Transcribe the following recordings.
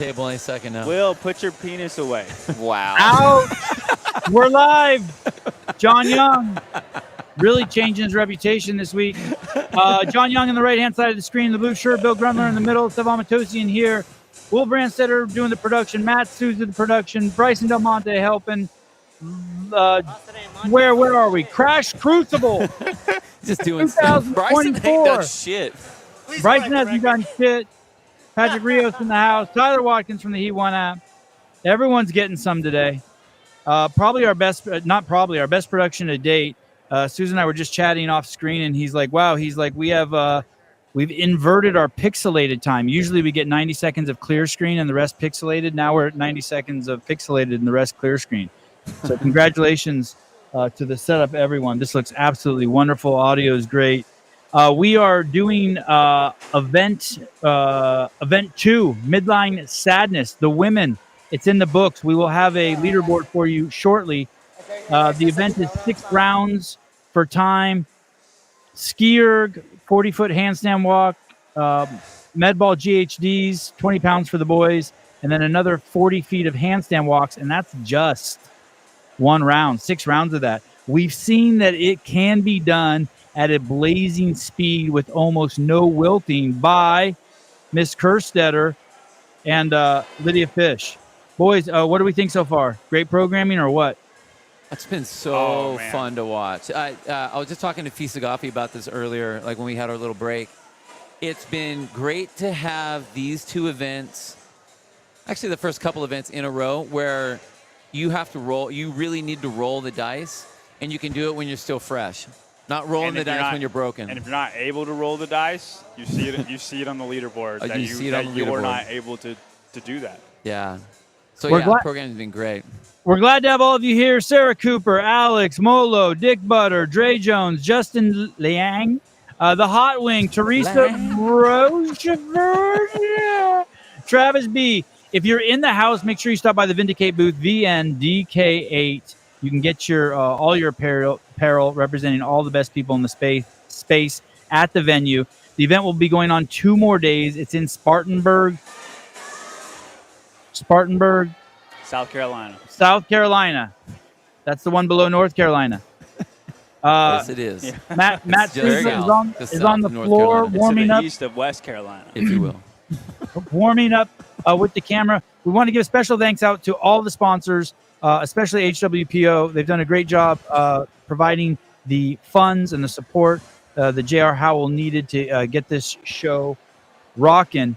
table any second now. Will, put your penis away. Wow. Ouch! We're live. John Young really changing his reputation this week. John Young on the right-hand side of the screen, the blue shirt, Bill Grundler in the middle, Stefan Matosian here. Will Brandstetter doing the production, Matt Souza the production, Bryson Del Monte helping. Where are we? Crash Crucible. Just doing stuff. Bryson ain't done shit. Bryson hasn't done shit. Patrick Rios in the house. Tyler Watkins from the Heat One app. Everyone's getting some today. Probably our best, not probably, our best production to date. Susan and I were just chatting off screen, and he's like, wow, he's like, we've inverted our pixelated time. Usually we get 90 seconds of clear screen and the rest pixelated. Now we're at 90 seconds of pixelated and the rest clear screen. So congratulations to the setup, everyone. This looks absolutely wonderful. Audio is great. We are doing event 2, Midline Sadness, the women. It's in the books. We will have a leaderboard for you shortly. The event is 6 rounds for time. Skier, 40-foot handstand walk, medball GHDs, 20 pounds for the boys, and then another 40 feet of handstand walks, and that's just one round, 6 rounds of that. We've seen that it can be done at a blazing speed with almost no wilting by Miss Kerstetter and Lydia Fish. Boys, what do we think so far? Great programming or what? It's been so fun to watch. I was just talking to Fisa Gaffi about this earlier, like when we had our little break. It's been great to have these 2 events, actually the first couple events in a row, where you have to roll. You really need to roll the dice, and you can do it when you're still fresh. Not rolling the dice when you're broken. And if you're not able to roll the dice, you see it. You see it on the leaderboard that you are not able to do that. Yeah. So the program's been great. We're glad to have all of you here. Sarah Cooper, Alex, Molo, Dick Butter, Dre Jones, Justin Liang, the Hot Wing, Teresa Rochefort, Travis B. If you're in the house, make sure you stop by the Vindicate booth, VNDK8. You can get your all your apparel representing all the best people in the space at the venue. The event will be going on 2 more days. It's in Spartanburg, South Carolina. South Carolina. That's the one below North Carolina. Yes, it is. Yeah. Matt Souza is on the floor warming up. East of West Carolina, if you will. Warming up with the camera. We want to give special thanks out to all the sponsors, especially HWPO. They've done a great job providing the funds and the support that J.R. Howell needed to get this show rocking.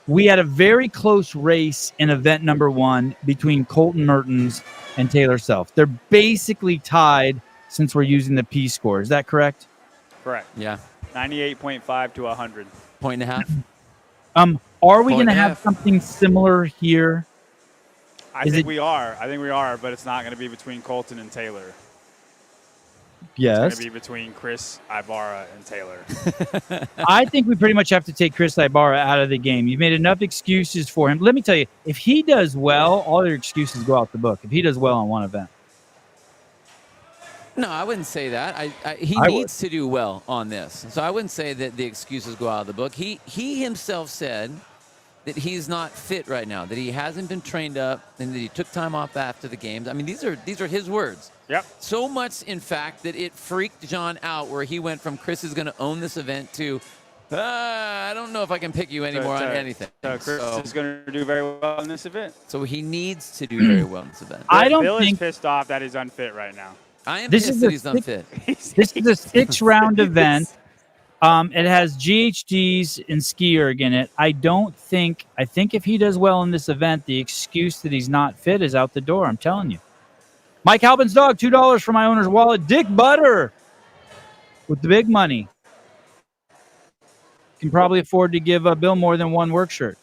We had a very close race in event number 1 between Colton Mertens and Taylor Self. They're basically tied since we're using the P score. Is that correct? Correct. Yeah. 98.5 to 100. Point and a half. Are we going to have something similar here? I think we are, but it's not going to be between Colton and Taylor. Yes. It's going to be between Chris Ibarra and Taylor. I think we pretty much have to take Chris Ibarra out of the game. You've made enough excuses for him. Let me tell you, if he does well, all your excuses go out the book. If he does well on one event. No, I wouldn't say that. He needs to do well on this. So I wouldn't say that the excuses go out of the book. He himself said that he's not fit right now, that he hasn't been trained up, and that he took time off after the games. I mean, these are his words. Yep. So much, in fact, that it freaked John out, where he went from Chris is going to own this event to I don't know if I can pick you anymore on anything. So Chris is going to do very well in this event. So he needs to do very well in this event. Bill is pissed off that he's unfit right now. I am pissed that he's unfit. This is a 6-round event. It has GHDs and Skier in it. I think if he does well in this event, the excuse that he's not fit is out the door. I'm telling you. Mike Halpin's dog, $2 for my owner's wallet. Dick Butter with the big money. Can probably afford to give Bill more than 1 work shirt.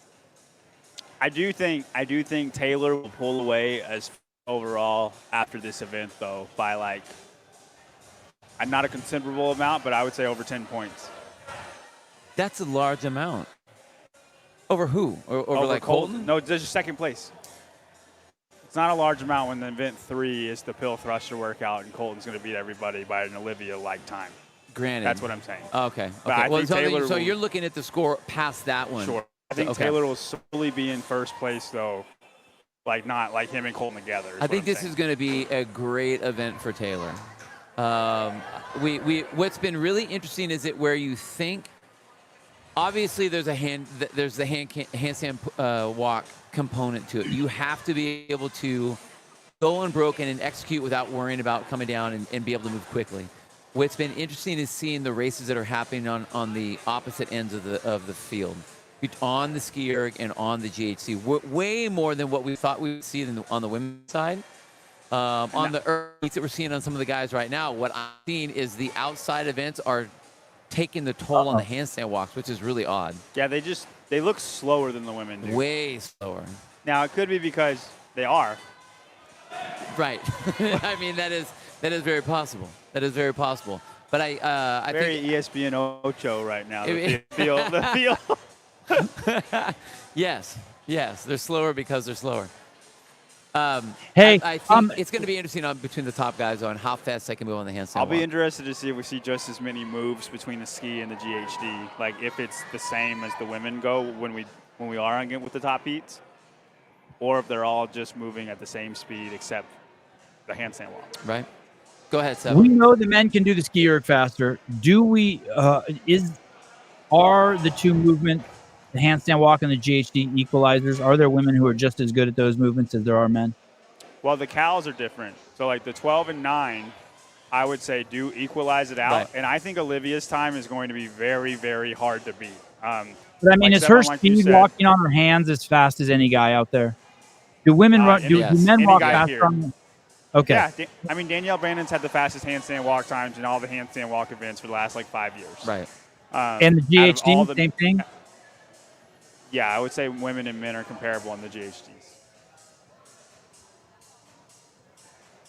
I do think Taylor will pull away as overall after this event, though, by like not a considerable amount, but I would say over 10 points. That's a large amount. Over who? Over like Colton? No, just second place. It's not a large amount when the event 3 is the pill thruster workout and Colton's going to beat everybody by an Olivia-like time. Granted. That's what I'm saying. Okay. Well, so you're looking at the score past that one. Sure. I think Taylor will solely be in first place, though. Like, not like him and Colton together. I think this is going to be a great event for Taylor. What's been really interesting is it where you think, obviously there's the handstand walk component to it. You have to be able to go unbroken and execute without worrying about coming down and be able to move quickly. What's been interesting is seeing the races that are happening on the opposite ends of the field, on the ski erg and on the GHC, way more than what we thought we would see on the women's side. On the ergs that we're seeing on some of the guys right now, what I'm seeing is the outside events are taking the toll on the handstand walks, which is really odd. Yeah, they look slower than the women do. Way slower. Now, it could be because they are. Right. I mean, that is very possible. That is very possible. But I very think ESPN Ocho right now. The field. Yes, they're slower because they're slower. Hey, I think it's going to be interesting between the top guys on how fast they can move on the handstand. I'll be interested to see if we see just as many moves between the ski and the GHD. Like if it's the same as the women go when we are on with the top heats, or if they're all just moving at the same speed except the handstand walk. Right. Go ahead, Seth. We know the men can do the ski erg faster. Do we? Are the two movements, the handstand walk and the GHD, equalizers? Are there women who are just as good at those movements as there are men? Well, the cows are different. So like the 12 and 9, I would say do equalize it out. Right. And I think Olivia's time is going to be very, very hard to beat. But I mean, is her speed walking on her hands as fast as any guy out there? Do women run? Do men walk faster? Okay. Yeah, I mean, Danielle Brandon's had the fastest handstand walk times in all the handstand walk events for the last, 5 years. Right. And the GHD, same thing? Yeah, I would say women and men are comparable on the GHDs.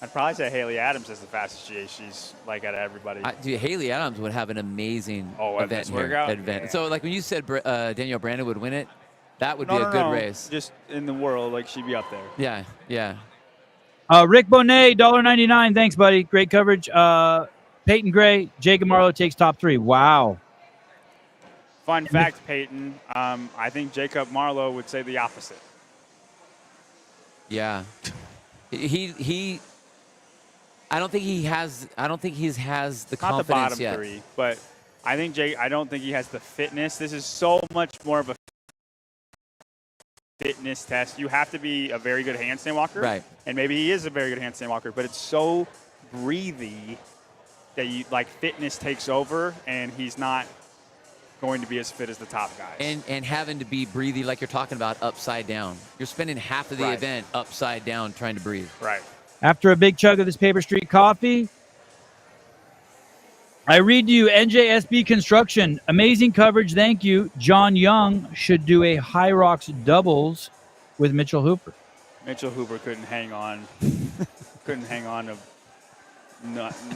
I'd probably say Haley Adams is the fastest GHDs, out of everybody. Haley Adams would have an amazing event here. Yeah. So, when you said Danielle Brandon would win it, that would be a good race. Just in the world, she'd be up there. Yeah. Rick Bonet, $1.99. Thanks, buddy. Great coverage. Peyton Gray, Jacob Marlowe takes top 3. Wow. Fun fact, Peyton. I think Jacob Marlowe would say the opposite. Yeah. I don't think he has the confidence not the bottom yet. 3, but I don't think he has the fitness. This is so much more of a fitness test. You have to be a very good handstand walker. Right. And maybe he is a very good handstand walker, but it's so breathy that fitness takes over and he's not going to be as fit as the top guys. And having to be breathy like you're talking about upside down. You're spending half of the event upside down trying to breathe. Right. After a big chug of this Paper Street coffee, I read to you NJSB Construction. Amazing coverage. Thank you. John Young should do a High Rocks doubles with Mitchell Hooper. Mitchell Hooper couldn't hang on. To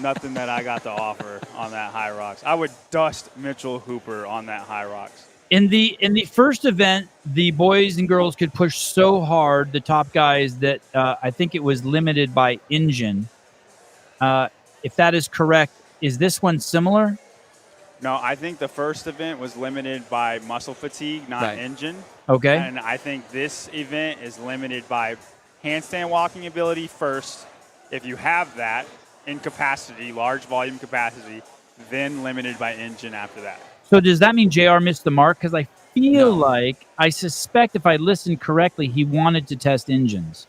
nothing that I got to offer on that High Rocks. I would dust Mitchell Hooper on that High Rocks. In the first event, the boys and girls could push so hard, the top guys, that I think it was limited by engine. If that is correct, is this one similar? No, I think the first event was limited by muscle fatigue, not engine. Okay. And I think this event is limited by handstand walking ability first. If you have that in capacity, large volume capacity, then limited by engine after that. So does that mean JR missed the mark? Because I feel I suspect if I listened correctly, he wanted to test engines.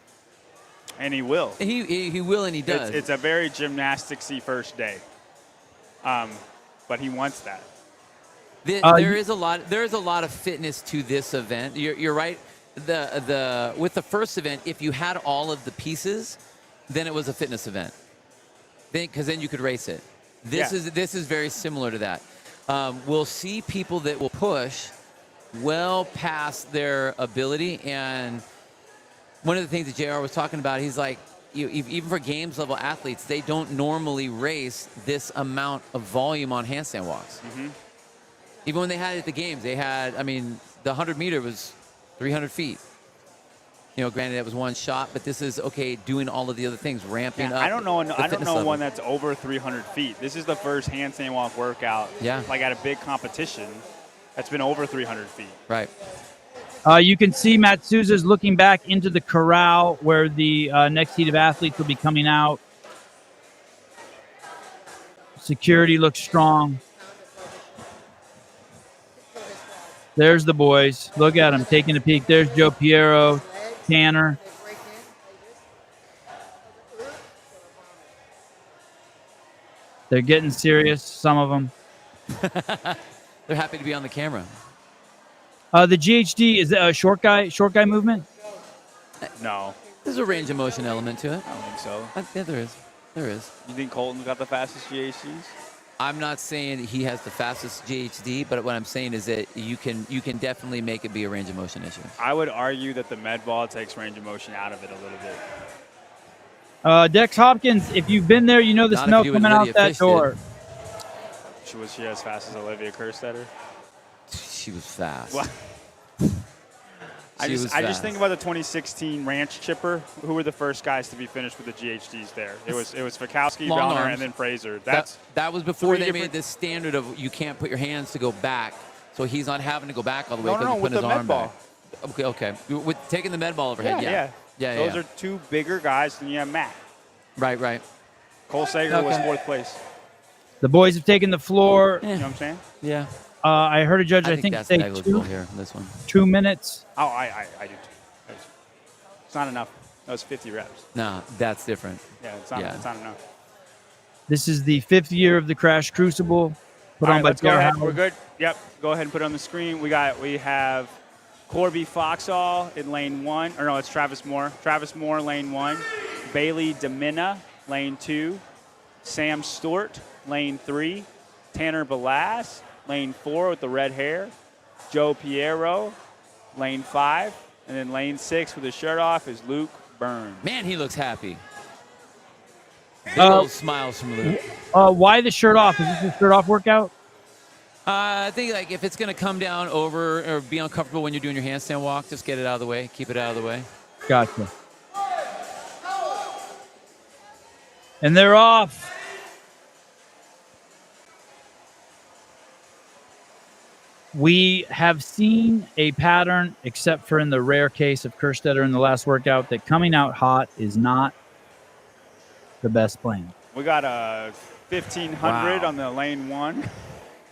And he will. He will, and he does. It's a very gymnastics-y first day. But he wants that. There is a lot of fitness to this event. You're right. With the first event, if you had all of the pieces, then it was a fitness event. Because then you could race it. This is very similar to that. We'll see people that will push well past their ability. And one of the things that JR was talking about, he's like, even for games level athletes, they don't normally race this amount of volume on handstand walks. Mm-hmm. Even when they had it at the games, the 100 meter was 300 feet. Granted it was one shot, but this is doing all of the other things, ramping up. I don't know one that's over 300 feet. This is the first handstand walk workout. Yeah. At a big competition, that's been over 300 feet. Right. You can see Matt Souza's looking back into the corral where the next heat of athletes will be coming out. Security looks strong. There's the boys. Look at them taking a peek. There's Joe Piero, Tanner. They're getting serious, some of them. They're happy to be on the camera. The GHD, is that a short guy movement? No, There's a range of motion element to it. I don't think so. Yeah, there is. There is. You think Colton's got the fastest GHDs? I'm not saying he has the fastest GHD, but what I'm saying is that you can definitely make it be a range of motion issue. I would argue that the med ball takes range of motion out of it a little bit. Dex Hopkins, if you've been there, you know the Not if smell you do what coming out Lydia that Fish door. Was she as fast as Olivia Kerstetter? She was fast. What? I She was just fast. think about the 2016 Ranch Chipper. Who were the first guys to be finished with the GHDs there? It was Fikowski, Long Bellner, arms. and then Fraser. That was before three they made different- this standard of you can't put your hands to go back, so he's not having to go back all the way No, because he with put his the med arm ball. back. Okay. With taking the med ball overhead, yeah. Those are two bigger guys than you have Matt. Right. Cole Sager was Okay. 4th place. The boys have taken the floor. You know what I'm saying? Yeah. I heard a judge, I I think, that's say negligible here. This one. 2 minutes. Oh, I do too. It's not enough. That was 50 reps. No, that's different. Yeah, it's not enough. This is the 5th year of the Crash Crucible, put All on right, by let's go Pierre ahead. Howard. We're good. Yep. Go ahead and put it on the screen. We have Corby Foxall in lane 1. Or no, it's Travis Moore. Travis Moore, lane 1. Bailey Demina, lane 2. Sam Stewart, lane 3. Tanner Balas, lane 4 with the red hair. Joe Piero, lane 5. And then lane 6 with his shirt off is Luke Byrne. Man, he looks happy. Big old smiles from Luke. Why the shirt off? Is this a shirt off workout? I think like if it's going to come down over or be uncomfortable when you're doing your handstand walk, just get it out of the way. Keep it out of the way. Gotcha. And they're off. We have seen a pattern, except for in the rare case of Kerstetter in the last workout, that coming out hot is not the best plan. We got a 1,500 Wow. on the lane 1.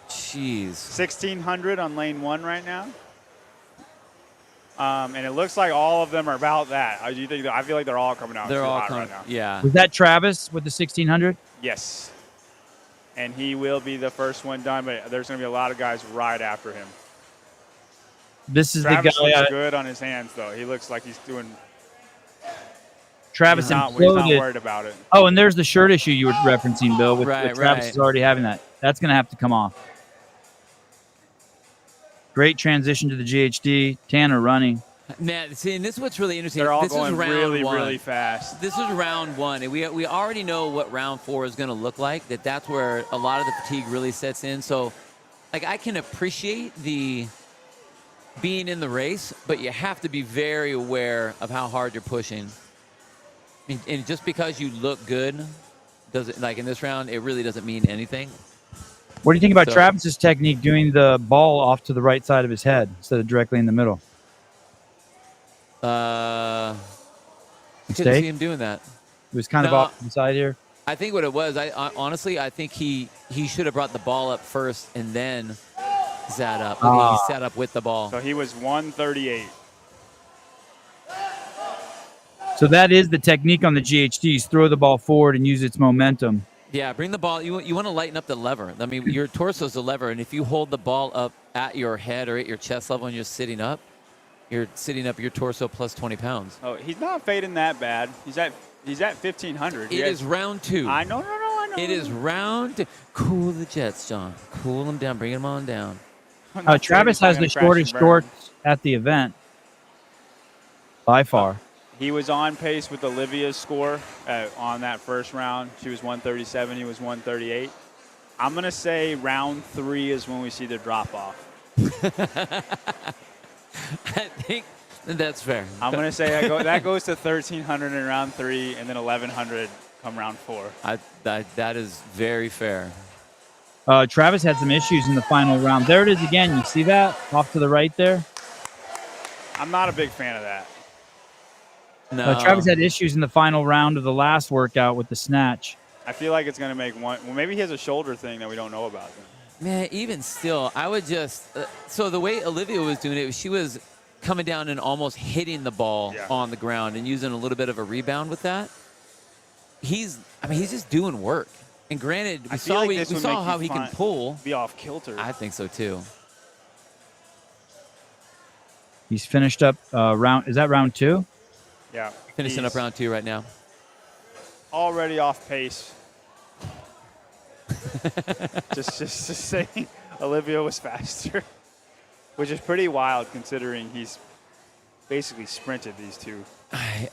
Jeez. 1,600 on lane 1 right now. And it looks like all of them are about that. I feel like they're all coming out They're too all hot coming. right now. Yeah. Was that Travis with the 1,600? Yes. And he will be the first one done, but there's going to be a lot of guys right after him. This is Travis the guy. looks good on his hands, though. He looks like he's doing. Travis He's not imploded. worried about it. Oh, and there's the shirt issue you were referencing, Bill. With Right, Travis right. is already having that. That's going to have to come off. Great transition to the GHD. Tanner running. Man, see, and this is what's really interesting. They're all this going is round really, one. really fast. This is round 1, and we already know what round 4 is going to look like. That's where a lot of the fatigue really sets in. So, like, I can appreciate the being in the race, but you have to be very aware of how hard you're pushing. And just because you look good, doesn't like in this round, it really doesn't mean anything. What do you think about So- Travis's technique doing the ball off to the right side of his head instead of directly in the middle? I couldn't Mistake? see him doing that. It was kind of No. off to the side here. I think what it was, I honestly, I think he should have brought the ball up first and then sat up. Okay, he sat up with the ball. So he was 138. So that is the technique on the GHDs. Throw the ball forward and use its momentum. Yeah, bring the ball. You want to lighten up the lever. I mean, your torso's the lever, and if you hold the ball up at your head or at your chest level and you're sitting up your torso plus 20 pounds. Oh, he's not fading that bad. He's at 1,500. It is round 2. I know. It is round 2. Cool the jets, John. Cool them down. Bring them on down. Travis has the shortest shorts at the event by far. He was on pace with Olivia's score on that first round. She was 137. He was 138. I'm going to say round 3 is when we see the drop-off. I think that's fair. I'm going to say that goes to 1,300 in round 3 and then 1,100 come round 4. That is very fair. Travis had some issues in the final round. There it is again. You see that off to the right there? I'm not a big fan of that. No. Travis had issues in the final round of the last workout with the snatch. I feel like it's going to make one. Well, maybe he has a shoulder thing that we don't know about. Man, even still, I would just so the way Olivia was doing it, she was coming down and almost hitting the ball on the ground and using a little bit of a rebound with that. He's just doing work. And granted, we saw how he can pull. Be off kilter. I think so too. He's finished up round. Is that round 2? Yeah. Finishing up round 2 right now. Already off pace. just saying Olivia was faster, which is pretty wild considering he's basically sprinted these two.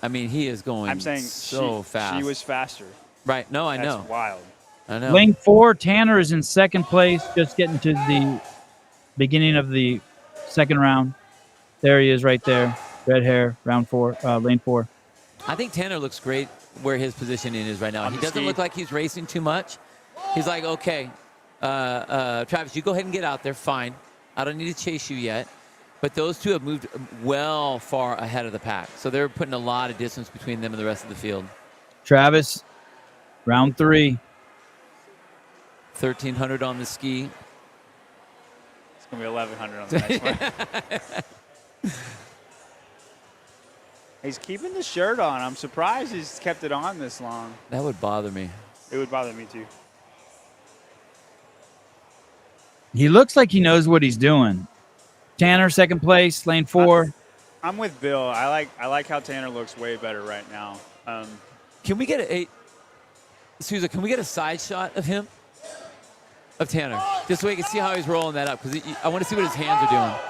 I mean, he is going I'm saying so fast. She was faster. Right. No, I know. That's wild. I know. Lane 4, Tanner is in second place, just getting to the beginning of the second round. There he is right there. Red hair, round 4, lane 4. I think Tanner looks great where his positioning is right now. He doesn't look like he's racing too much. He's like, okay, Travis, you go ahead and get out there. Fine. I don't need to chase you yet. But those two have moved well far ahead of the pack. So they're putting a lot of distance between them and the rest of the field. Travis, round 3. 1,300 on the ski. It's going to be 1,100 on the next one. He's keeping the shirt on. I'm surprised he's kept it on this long. That would bother me. It would bother me too. He looks like he knows what he's doing. Tanner, second place, lane 4. I'm with Bill. I like how Tanner looks way better right now. Can we get Sousa, can we get a side shot of him? Of Tanner. Just so we can see how he's rolling that up. Because I want to see what his hands are doing.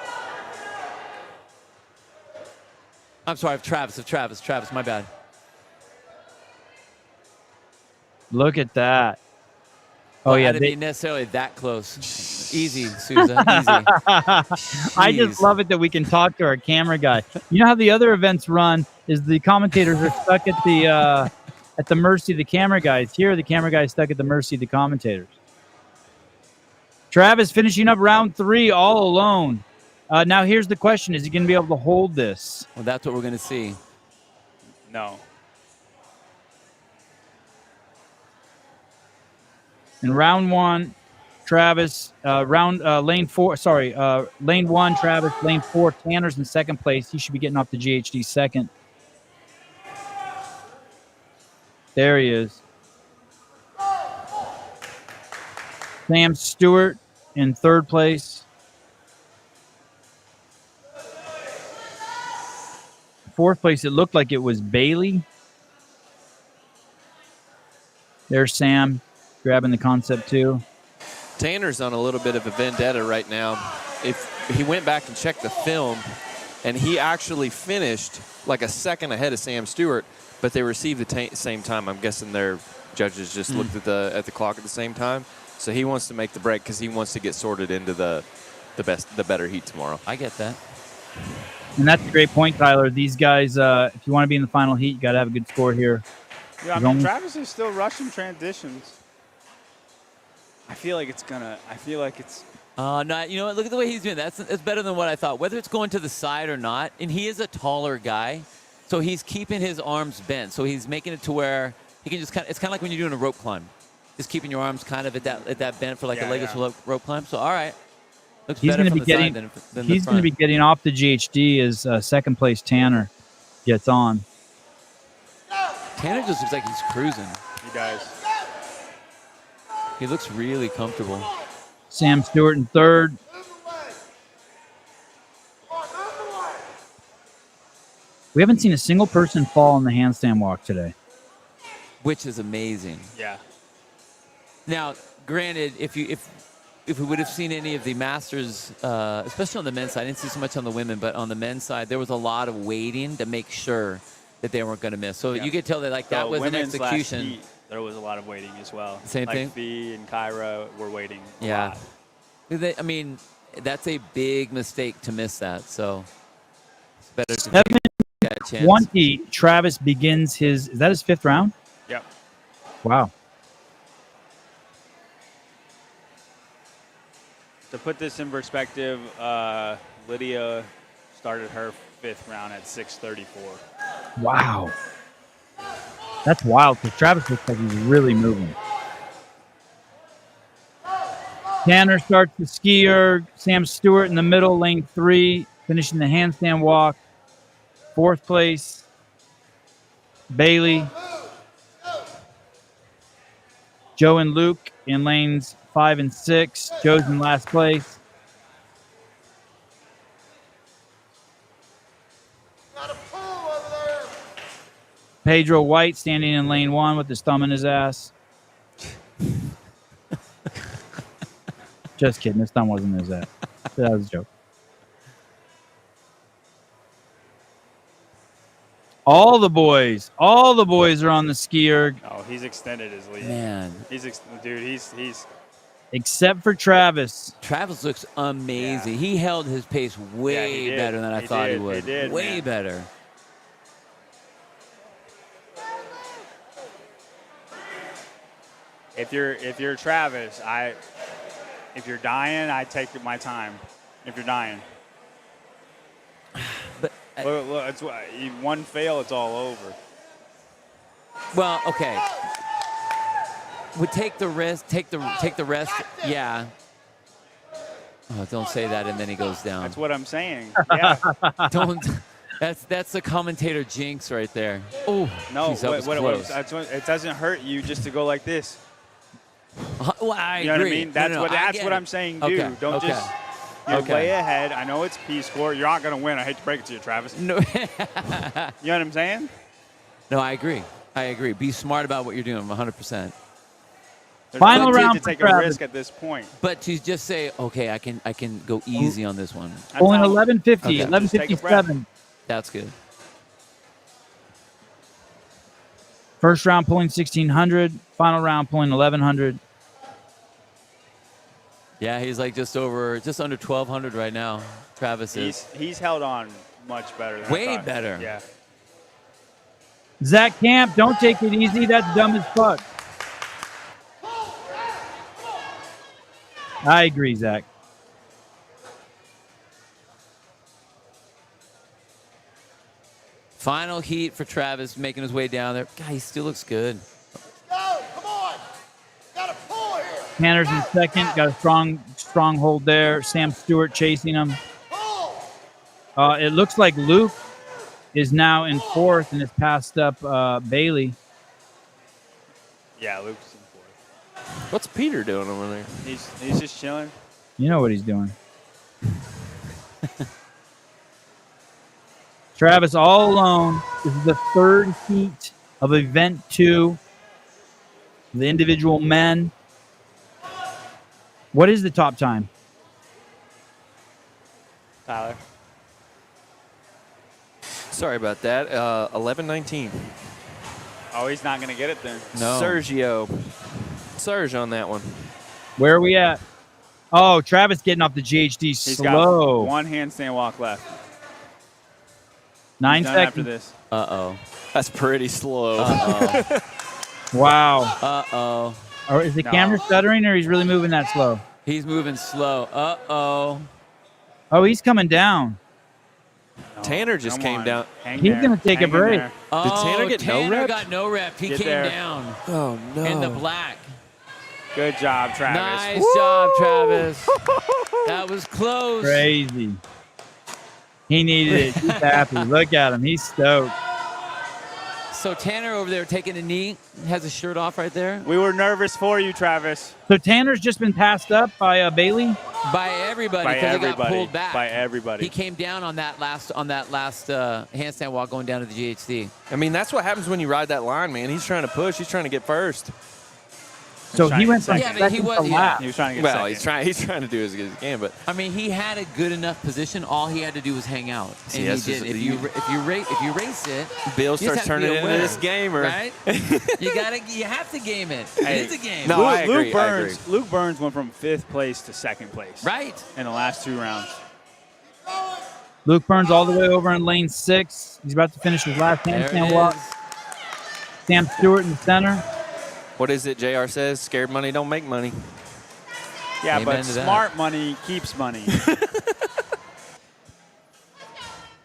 I'm sorry, of Travis, my bad. Look at that. Oh, yeah. I didn't mean necessarily that close. Easy, Sousa, easy. I just love it that we can talk to our camera guy. You know how the other events run is the commentators are stuck at the mercy of the camera guys. Here, the camera guy is stuck at the mercy of the commentators. Travis finishing up round 3 all alone. Now, here's the question. Is he going to be able to hold this? Well, that's what we're going to see. No. In round 1, Travis, lane 4, lane 1, Travis, lane 4, Tanner's in second place. He should be getting off the GHD second. There he is. Sam Stewart in third place. Fourth place, it looked like it was Bailey. There's Sam grabbing the concept too. Tanner's on a little bit of a vendetta right now. If he went back and checked the film, and he actually finished like a second ahead of Sam Stewart, but they received the same time. I'm guessing their judges just looked at the clock at the same time. So he wants to make the break because he wants to get sorted into the better heat tomorrow. I get that. And that's a great point, Tyler. These guys, if you want to be in the final heat, you got to have a good score here. Yeah, I mean, Travis is still rushing transitions. I feel like it's. No, you know what? Look at the way he's doing. That's better than what I thought. Whether it's going to the side or not, and he is a taller guy, so he's keeping his arms bent. So he's making it to where he can just it's kind of like when you're doing a rope climb, just keeping your arms kind of at that bent for like a legless rope climb. So all right, looks he's better going to be getting. than He's going to be getting off the GHD as second place Tanner gets on. Tanner just looks like he's cruising. He does. He looks really comfortable. Sam Stewart in third. We haven't seen a single person fall on the handstand walk today. Which is amazing. Yeah. Now, granted, if we would have seen any of the Masters, especially on the men's side, I didn't see so much on the women, but on the men's side, there was a lot of waiting to make sure that they weren't going to miss. So you could tell that that was an execution. Heat, there was a lot of waiting as well. Same thing? Fee and Kyra were waiting a lot. I mean, that's a big mistake to miss that. So it's better to take that chance. 20, Travis begins is that his 5th round? Yep. Wow. To put this in perspective, Lydia started her fifth round at 6:34. Wow. That's wild because Travis looks like he's really moving. Tanner starts the skier. Sam Stewart in the middle, lane 3, finishing the handstand walk. 4th place, Bailey. Joe and Luke in lanes 5 and 6. Joe's in last place. Pedro White standing in lane 1 with his thumb in his ass. Just kidding. His thumb wasn't in his ass. That was a joke. All the boys are on the skier. Oh, he's extended his lead. Man. Dude, he's Except for Travis. Travis looks amazing. Yeah. He held his pace way did. better than I thought he would. He did, way man. better. If you're Travis, if you're dying, I take my time. If you're dying. But Look, it's one fail, it's all over. well, okay. Would take the risk. Take the rest. Yeah. Oh, don't say that, and then he goes down. That's what I'm saying. Yeah. Don't. That's the commentator jinx right there. Oh No, geez, that was close. it doesn't hurt you just to go like this. Well, I You know agree. what I mean? That's what I'm saying. Do Okay, don't okay. just. You're Okay. way ahead. I know it's Peace Corps. You're not going to win. I hate to break it to you, Travis. No. You know what I'm saying? No, I agree. Be smart about what you're doing, 100%. There's Final no need round to for take a Travis. risk at this point. But to just say, okay, I can go easy on this one. That's Pulling how- 1150, Okay. Just take a breath. 1157. That's good. First round pulling 1600. Final round pulling 1100. Yeah, he's like just under 1,200 right now. Travis is. He's held on much better than I Way thought. better. Yeah. Zach Camp, don't take it easy. That's dumb as fuck. I agree, Zach. Final heat for Travis, making his way down there. God, he still looks good. Go, come on. Gotta pull here. Tanner's in second. Got a strong hold there. Sam Stewart chasing him. Pull. It looks like Luke is now in 4th and has passed up Bailey. Yeah, Luke's in 4th. What's Peter doing over there? He's just chilling. You know what he's doing. Travis all alone. This is the 3rd heat of Event 2. The individual men. What is the top time? Tyler. Sorry about that. 11:19. Oh, he's not going to get it then. No. Serge on that one. Where are we at? Oh, Travis getting off the GHD He's slow. got one handstand walk left. 9 He's done after seconds. this. Uh-oh. That's pretty slow. Uh-oh. Wow. Uh-oh. Or is the No. camera stuttering or he's really moving that slow? He's moving slow. Uh-oh. Oh, he's coming down. No, Tanner just come came on. down. Hang He's there. gonna take a Hang in break. there. Oh, Tanner get no rep? got no rep. He Get came there. down Oh, no. in the black. Good job, Travis. Nice job, Travis. That was close. Crazy. He needed it. He's happy. Look at him. He's stoked. So Tanner over there taking a knee, has his shirt off right there. We were nervous for you, Travis. So Tanner's just been passed up by Bailey. By everybody By because he got everybody. pulled back. By everybody. He came down on that last handstand walk going down to the GHD. I mean, that's what happens when you ride that line, man. He's trying to push. He's trying to get first. So trying he to went get from second. second Yeah, but he was- to yeah. last. He was trying to get Well, second. he's trying to do as good as he can, but I mean, he had a good enough position. All he had to do was hang out, and See, he that's did. just- If you race it, Bill you just starts have to turning be a into winner, this gamer. right? You have to game it. Hey, It is a game, no, I agree, Luke Burns went from 5th place to 2nd place. right? In the last 2 rounds. Luke Burns all the way over in lane 6. He's about to finish his last There it handstand walk. is. Sam Stewart in the center. What is it JR says? Scared money don't make money. Yeah, Amen but to that. smart money keeps money.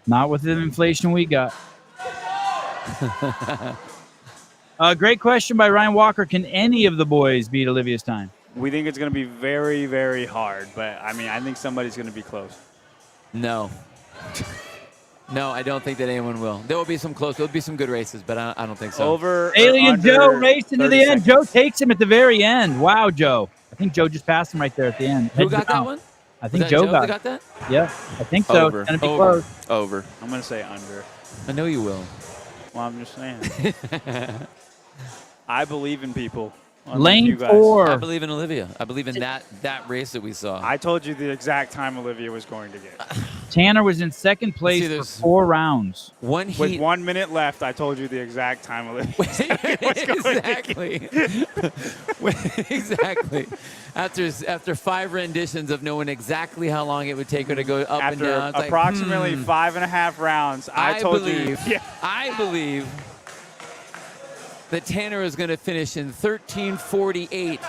Not with the inflation we got. Great question by Ryan Walker. Can any of the boys beat Olivia's time? We think it's going to be very, very hard, but I mean, I think somebody's going to be close. No. No, I don't think that anyone will. There will be some close. There will be some good races, but I don't think so. Over. Alien Joe racing to the end. Seconds. Joe takes him at the very end. Wow, Joe. I think Joe just passed him right there at the end. Who Heads got down. that one? I think Was that Joe that got that? Yeah, I think so. Over. It's going to be Over. close. Over. I'm going to say under. I know you will. Well, I'm just saying. I believe in people. Unlike Lane you guys. 4. I believe in Olivia. I believe in that race that we saw. I told you the exact time Olivia was going to get. Tanner was in second place for 4 rounds. One With heat. 1 minute left, I told you the exact time Olivia was going to get. Exactly. Exactly. After 5 renditions of knowing exactly how long it would take her to go up and After down. It's approximately like, 5.5 rounds, I told believe, you. Yeah. I believe that Tanner is going to finish in 13:48.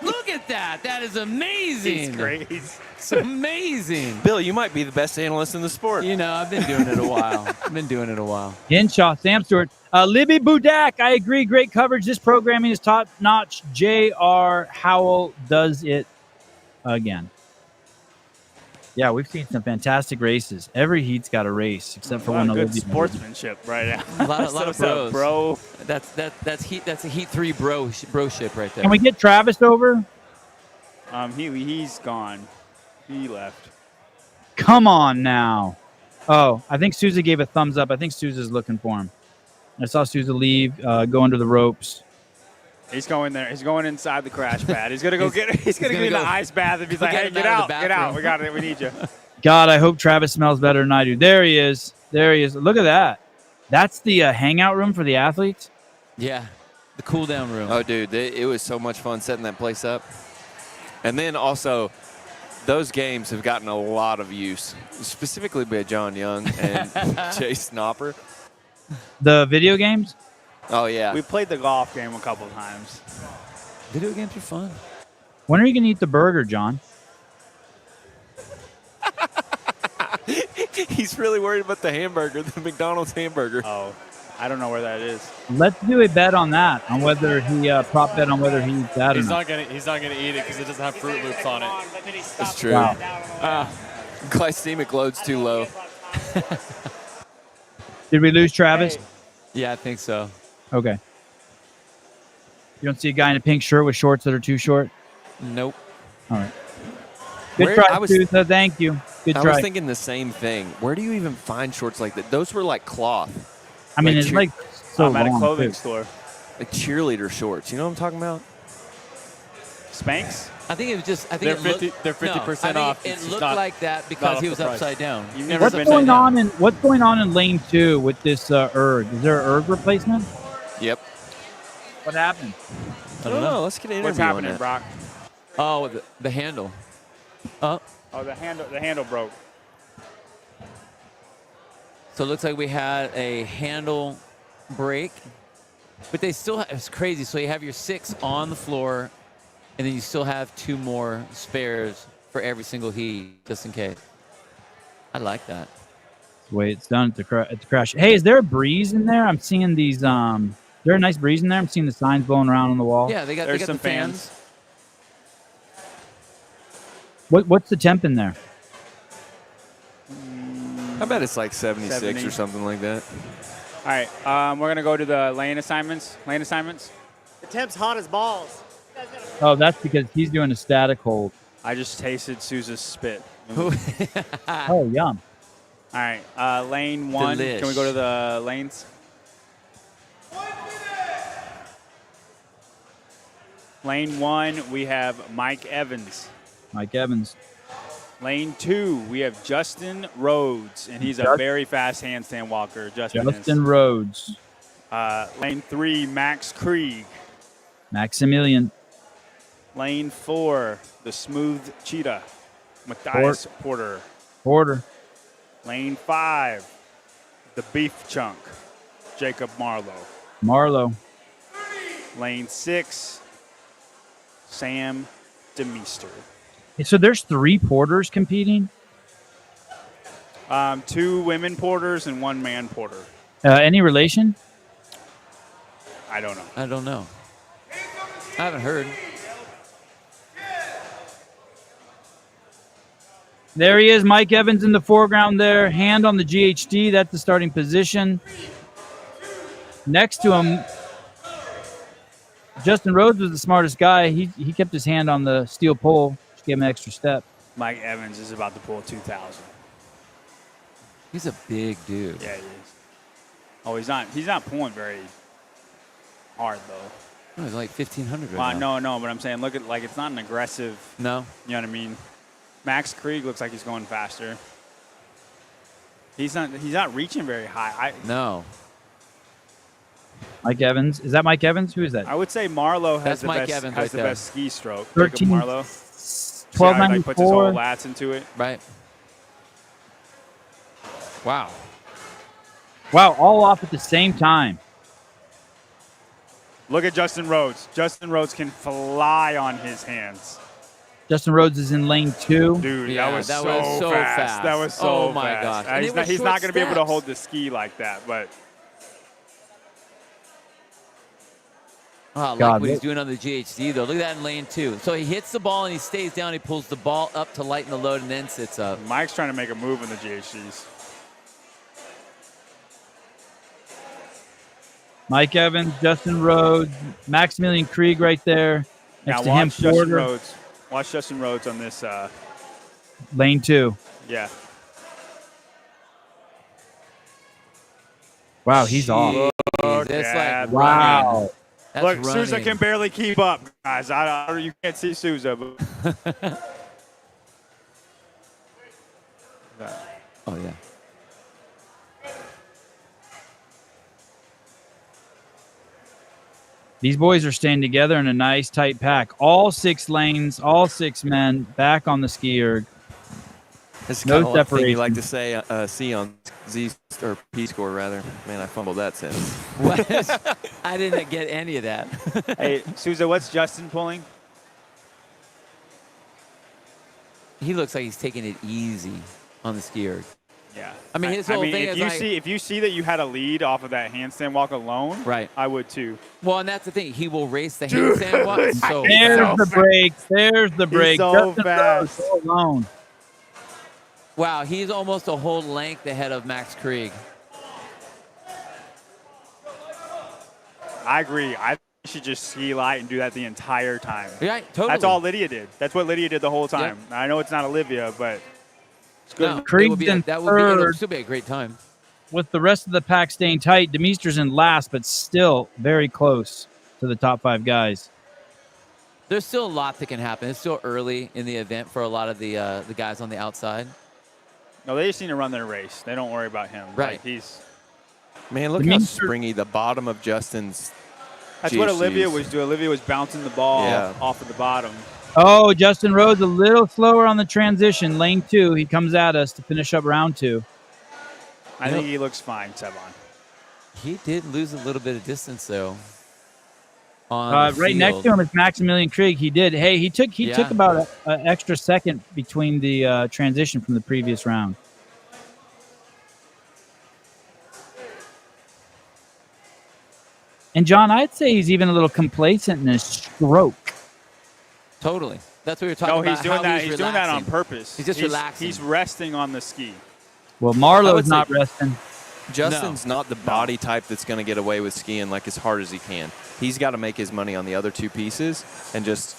Look at that. That is amazing. He's great. It's amazing. Bill, you might be the best analyst in the sport. You know, I've been doing it a while. Henshaw, Sam Stewart. Libby Budak, I agree. Great coverage. This programming is top notch. J.R. Howell does it again. Yeah, we've seen some fantastic races. Every heat's got a race except for A lot one of good Olivia. sportsmanship right now. A lot of What's up, bros. bro. That's a Heat 3 broship right there. Can we get Travis over? He's gone. He left. Come on now. Oh, I think Sousa gave a thumbs up. I think Sousa's looking for him. I saw Sousa leave, go under the ropes. He's going there. He's going inside the crash pad. He's gonna go get. He's gonna get in the ice bath and he's like, "Hey, get out, get out. We got it. We need you." God, I hope Travis smells better than I do. There he is. There he is. Look at that. That's the hangout room for the athletes. Yeah, the cool down room. Oh, dude, it was so much fun setting that place up. And then also, those games have gotten a lot of use, specifically by John Young and Chase Knopper. The video games? Oh, yeah. We played the golf game a couple times. Video games are fun. When are you going to eat the burger, John? He's really worried about the hamburger, the McDonald's hamburger. Oh, I don't know where that is. Let's do a bet on that, on whether he prop bet on whether he eats that or not. He's not gonna eat it because it doesn't have Fruit Loops on it. That's true. Wow. Glycemic load's too low. Did we lose Travis? Yeah, I think so. Okay. You don't see a guy in a pink shirt with shorts that are too short? Nope. All right. Good try, I was Sousa. Thank you. Good try. was thinking the same thing. Where do you even find shorts like that? Those were like cloth. I mean, like it's like so I'm at a long, clothing too. store. Like cheerleader shorts. You know what I'm talking about? Spanx? I think it was just. I think They're it looked, 50% no, I think off. It It's looked not- like that because off he the was price. upside down. You've never What's been going there. on in lane 2 with this erg? Is there an erg replacement? Yep. What happened? I don't know. Let's get an interview What's on happening, that. Brock? Oh, the handle. Oh, Oh, the handle broke. so it looks like we had a handle break, but they still. It's crazy. So you have your 6 on the floor, and then you still have 2 more spares for every single heat, just in case. I like that. The way it's done at the crash. Hey, is there a breeze in there? I'm seeing these. Is there a nice breeze in there? I'm seeing the signs blowing around on the wall. Yeah, they got There's the some fans. What's the temp in there? I bet it's like 76 70. or something like that. All right, we're gonna go to the lane assignments. The temp's hot as balls. Oh, that's because he's doing a static hold. I just tasted Sousa's spit. Oh, yum. All right, lane 1. Delish. Can we go to the lanes? Lane 1, we have Mike Evans. Mike Evans. Lane 2, we have Justin Rhodes, and he's a Justin- very fast handstand walker. Justin Justin Rhodes. is. Lane 3, Max Krieg. Maximilian. Lane 4, the Smooth Cheetah, Matthias Porter. Porter. Lane 5, the Beef Chunk, Jacob Marlowe. Marlowe. Lane 6, Sam DeMeester. Hey, so there's 3 porters competing? 2 women porters and 1 man porter. Any relation? I don't know. I don't know. I haven't heard. There he is, Mike Evans in the foreground there. Hand on the GHD. That's the starting position. Next to him, Justin Rhodes was the smartest guy. He kept his hand on the steel pole. Just gave him an extra step. Mike Evans is about to pull 2,000. He's a big dude. Yeah, he is. Oh, he's not pulling very hard, though. Oh, he's like 1,500 right now. No, but I'm saying, look at, like, it's not an aggressive, No? you know what I mean? Max Krieg looks like he's going faster. He's not reaching very high. No. Mike Evans. Is that Mike Evans? Who is that? I would say Marlowe has That's the Mike best Evans has right the there. best ski stroke. 13, Jacob Marlowe. See how he, like, puts his whole 1294. lats into it. Right. Wow. Wow, all off at the same time. Look at Justin Rhodes. Justin Rhodes can fly on his hands. Justin Rhodes is in lane 2. Dude, Yeah, that was that so was so fast. fast. That was so Oh, my fast. gosh. And He's it not, was he's short not going to be able to steps. hold the ski like that, but Oh, I like God, what he's look. doing on the GHD, though. Look at that in lane 2. So he hits the ball and he stays down. He pulls the ball up to lighten the load and then sits up. Mike's trying to make a move in the GHDs. Mike Evans, Justin Rhodes, Maximilian Krieg right there. Next Now to him, watch Justin Porter, Rhodes. Watch Justin Rhodes on this. lane 2. Yeah. Wow, he's off. Look That's at like running. Wow. That's Look, Souza running. can barely keep up, guys. You can't see Souza, but Oh, yeah. These boys are staying together in a nice tight pack. All 6 lanes, all 6 men back on the ski erg. That's No kind of one thing separation. you like to say, see on Z or P score rather. Man, I fumbled that sentence. What? I didn't get any of that. hey, Souza, what's Justin pulling? He looks like he's taking it easy on the skier. Yeah. I mean, his whole thing if is you like- if you see that you had a lead off of that handstand walk alone, Right. I would too. Well, and that's the thing. He will race the handstand walk so There's fast. the break. There's the break. so Justin fast. Rhodes all alone. Wow, he's almost a whole length ahead of Max Krieg. I agree. I think you should just ski light and do that the entire time. Right, totally. That's all Lydia did. That's what Lydia did the whole time. I know it's not Olivia, but it's good. No, it Krieg's would be in that would be, it'll third. still be a great time. With the rest of the pack staying tight, Demeester's in last, but still very close to the top 5 guys. There's still a lot that can happen. It's still early in the event for a lot of the guys on the outside. No, they just need to run their race. They don't worry about him. Right. Like, he's. Man, look how springy the bottom of Justin's. That's what GHDs. Olivia was doing. Olivia was bouncing the ball Yeah. off of the bottom. Oh, Justin Rhodes a little slower on the transition. Lane 2, he comes at us to finish up round 2. I think he looks fine, Sevon. He did lose a little bit of distance though. On the Right next field. to him is Maximilian Krieg. He did. Hey, he took Yeah. about an extra second between the transition from the previous round. And John, I'd say he's even a little complacent in his stroke. Totally. That's what we were talking No, about. he's doing how that. He's doing that on relaxing. purpose. He's just relaxing. He's resting on the ski. Well, I Marlowe's would not say- resting. Justin's not the body type that's going to get away with skiing like as hard as he can. He's got to make his money on the other 2 pieces and just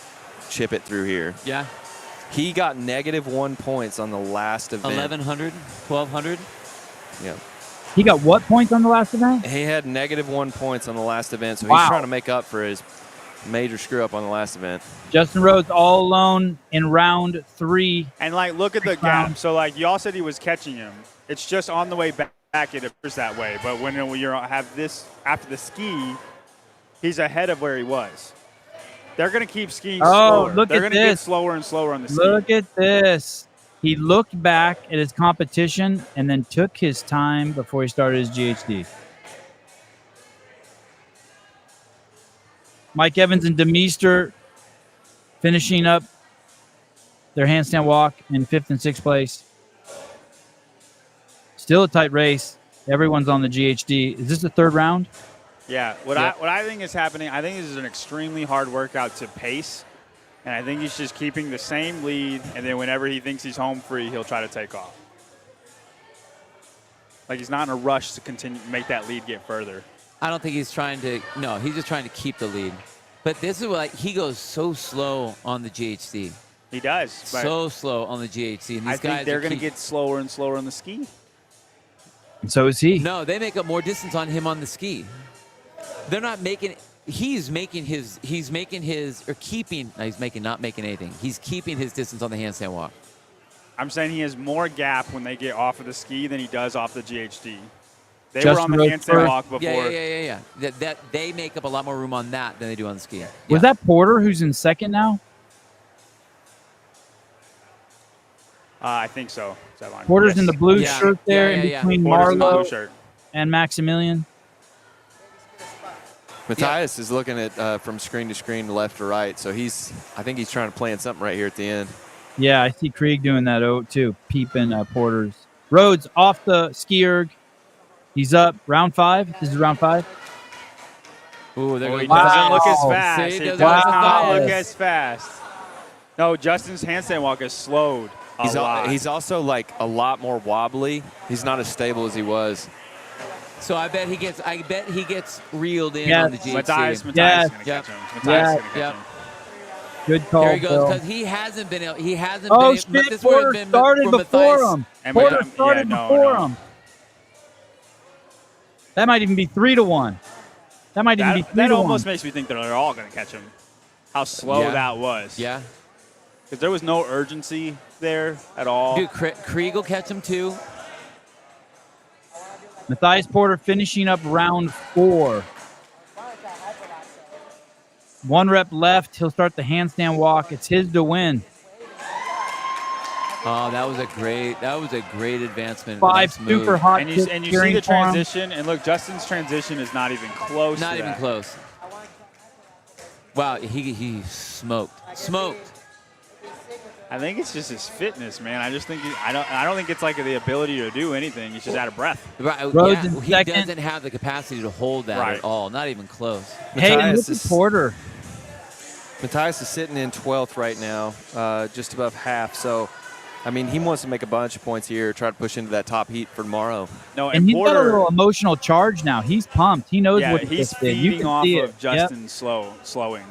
chip it through here. Yeah. He got -1 points on the last event. 1,100, 1,200. Yeah. He got what points on the last event? He had -1 points on the last event, so Wow. he's trying to make up for his major screw up on the last event. Justin Rhodes all alone in round 3. And, like, look at the gap. So, like, y'all said he was catching him. It's just on the way back. It appears that way. But when you have this after the ski, he's ahead of where he was. They're going to keep skiing slower. Look They're at going to get this. slower and slower on the ski. Look at this. He looked back at his competition and then took his time before he started his GHD. Mike Evans and Demeester finishing up their handstand walk in 5th and 6th place. Still a tight race. Everyone's on the GHD. Is this the third round? Yeah. What I think is happening, I think this is an extremely hard workout to pace. And I think he's just keeping the same lead, and then whenever he thinks he's home free, he'll try to take off. Like he's not in a rush to continue make that lead get further. I don't think he's trying to. No, he's just trying to keep the lead. But this is what he goes so slow on the GHC. He does. So slow on the GHC. And these I think guys they're going to get slower and slower on the ski. And so is he. No, they make up more distance on him on the ski. They're not making. He's making his. He's making his or keeping. No, he's making not making anything. He's keeping his distance on the handstand walk. I'm saying he has more gap when they get off of the ski than he does off the GHD. They Justin were on the Rhodes handstand first. walk before. Yeah. That they make up a lot more room on that than they do on the ski. Yeah. Was that Porter who's in second now? I think so. Porter's in the blue Yeah. shirt there in Yeah. between Porter's in the blue Marlowe shirt. and Maximilian. Matthias is looking at from screen to screen, left to right. So I think he's trying to plan something right here at the end. Yeah, I see Krieg doing that too, peeping Porter's. Rhodes off the ski erg. He's up. Round 5. This is round 5. Ooh, they're He going doesn't look as Wow. fast. See, He doesn't does look not as look fast. as fast. No, Justin's handstand walk is slowed a lot. He's also like a lot more wobbly. He's not as stable as he was. So I bet he gets reeled in Yes. on the GHC. Matthias is going Yes. to catch him. Matthias is Yes. going to catch Yep. him. Good call, There he goes Phil. because he hasn't been. He hasn't Oh, been. shit. Porter started before him. And Porter Matthias- started yeah, no, before no. him. That might even be 3-1. That might even be 3-1. That almost makes me think that they're all going to catch him. How slow Yeah. that was. Yeah, Because there was no urgency there at all. dude, Krieg will catch him too. Matthias Porter finishing up round 4. 1 rep left. He'll start the handstand walk. It's his to win. Oh, that was a great advancement. 5 Nice move. super hot And you kicks see cheering the for him. transition, and look, Justin's transition is not even close. Not to even that. close. Wow, he smoked. I think it's just his fitness, man. I just think I don't think it's like the ability to do anything. He's just out of breath. Right, Rhodes yeah, in he second. doesn't have the capacity to hold that Right. at all. Not even close. Hey, and Matthias look at is- Porter. Matthias is sitting in 12th right now, just above half. So, I mean, he wants to make a bunch of points here, try to push into that top heat for tomorrow. No, And and he's got a Porter, little emotional charge now. He's pumped. He knows yeah, what he he's just did. You feeding can off see of it. Yep. Justin's slowing.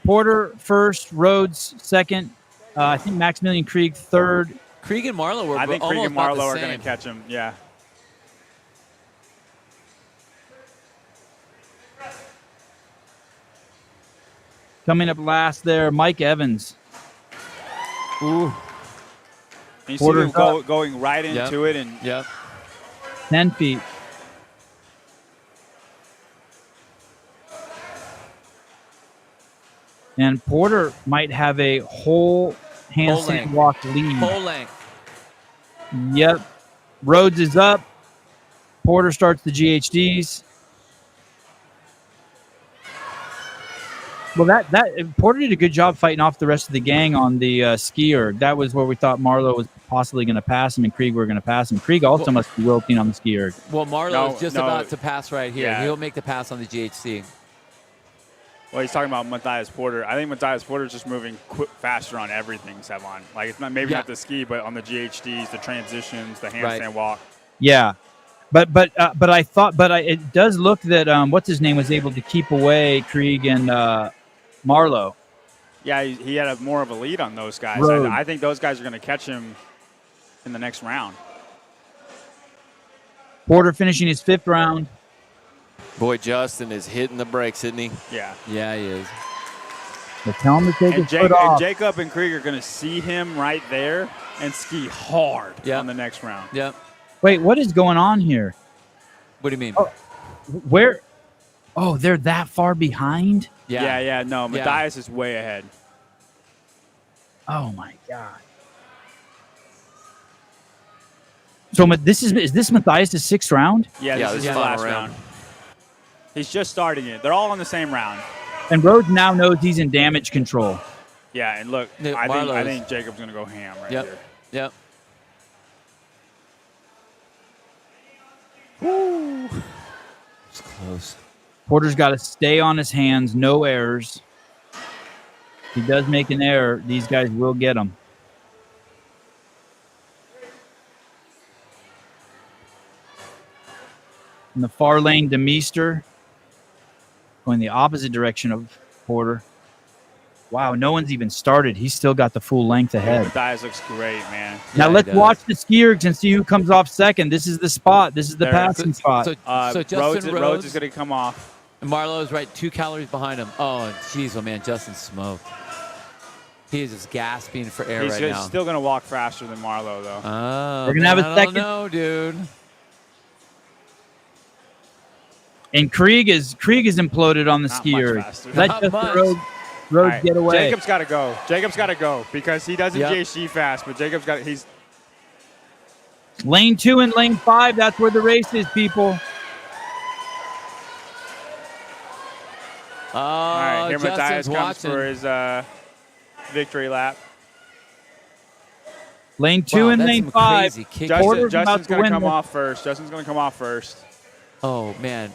Porter first, Rhodes second. I think Maximilian Krieg third. Krieg and Marlowe were I think Krieg almost and about Marlowe the are same. going to catch him. Yeah. Coming up last there, Mike Evans. Ooh. And you see Porter's him up. going right into it, and Yep. 10 feet. And Porter might have a whole handstand length. walk lead. Full length. Yep. Rhodes is up. Porter starts the GHDs. Well, that Porter did a good job fighting off the rest of the gang on the skier. That was where we thought Marlowe was possibly going to pass him and Krieg were going to pass him. Krieg also must be wilting on the skier. Well, Marlowe No, is just no. about to pass right here. Yeah. He'll make the pass on the GHC. well, he's talking about Matthias Porter. I think Matthias Porter is just moving faster on everything, Sevon. Like it's not maybe Yeah. not the ski, but on the GHDs, the transitions, the handstand Right. walk. Yeah, but I thought, it does look that what's his name was able to keep away Krieg and Marlowe. Yeah, he had more of a lead on those guys. Rhodes. I think those guys are going to catch him in the next round. Porter finishing his 5th round. Boy, Justin is hitting the brakes, isn't he? Yeah. Yeah, he is. They tell him to take And, his foot off. Jacob and Krieg are going to see him right there and ski hard Yeah. on the next round. Yep. Wait, what is going on here? What do you mean? Oh. Where? Oh, they're that far behind? Yeah. No, Matthias is way ahead. Oh my God. So is this Matthias' 6th round? Yeah, Yeah, this this is is his the last final round. round. He's just starting it. They're all on the same round. And Rhodes now knows he's in damage control. Yeah, and look, Yeah, I Marlowe's- think Jacob's going to go ham right Yep. here. Yep. It's close. Porter's got to stay on his hands, no errors. If he does make an error, these guys will get him. In the far lane, Demeester going the opposite direction of Porter. Wow, no one's even started. He's still got the full length ahead. Matthias looks great, man. Now Yeah, let's he does. watch the skiergs and see who comes off second. This is the spot. This is the passing spot. So Justin Rhodes is going to come off. And Marlowe's right 2 calories behind him. Oh, jeez, oh man, Justin smoked. He is just gasping for air He's right just now. still going to walk faster than Marlowe, though. Oh, We're gonna have a man, second- I don't know, dude. And Krieg is imploded on the Not skier. much faster. Let Not just much. Rhodes All right, get away. Jacob's got to go. Jacob's got to go because he doesn't Yep. GHG fast, but Jacob's got he's Lane 2 and lane 5, that's where the race is, people. Oh, all right. Here Matthias Justin's comes watching. for his victory lap. Lane 2 Wow, and that's lane some 5. crazy kick. Porter's Justin's about to going to win come this. off first. Justin's going to come off first. Oh, man.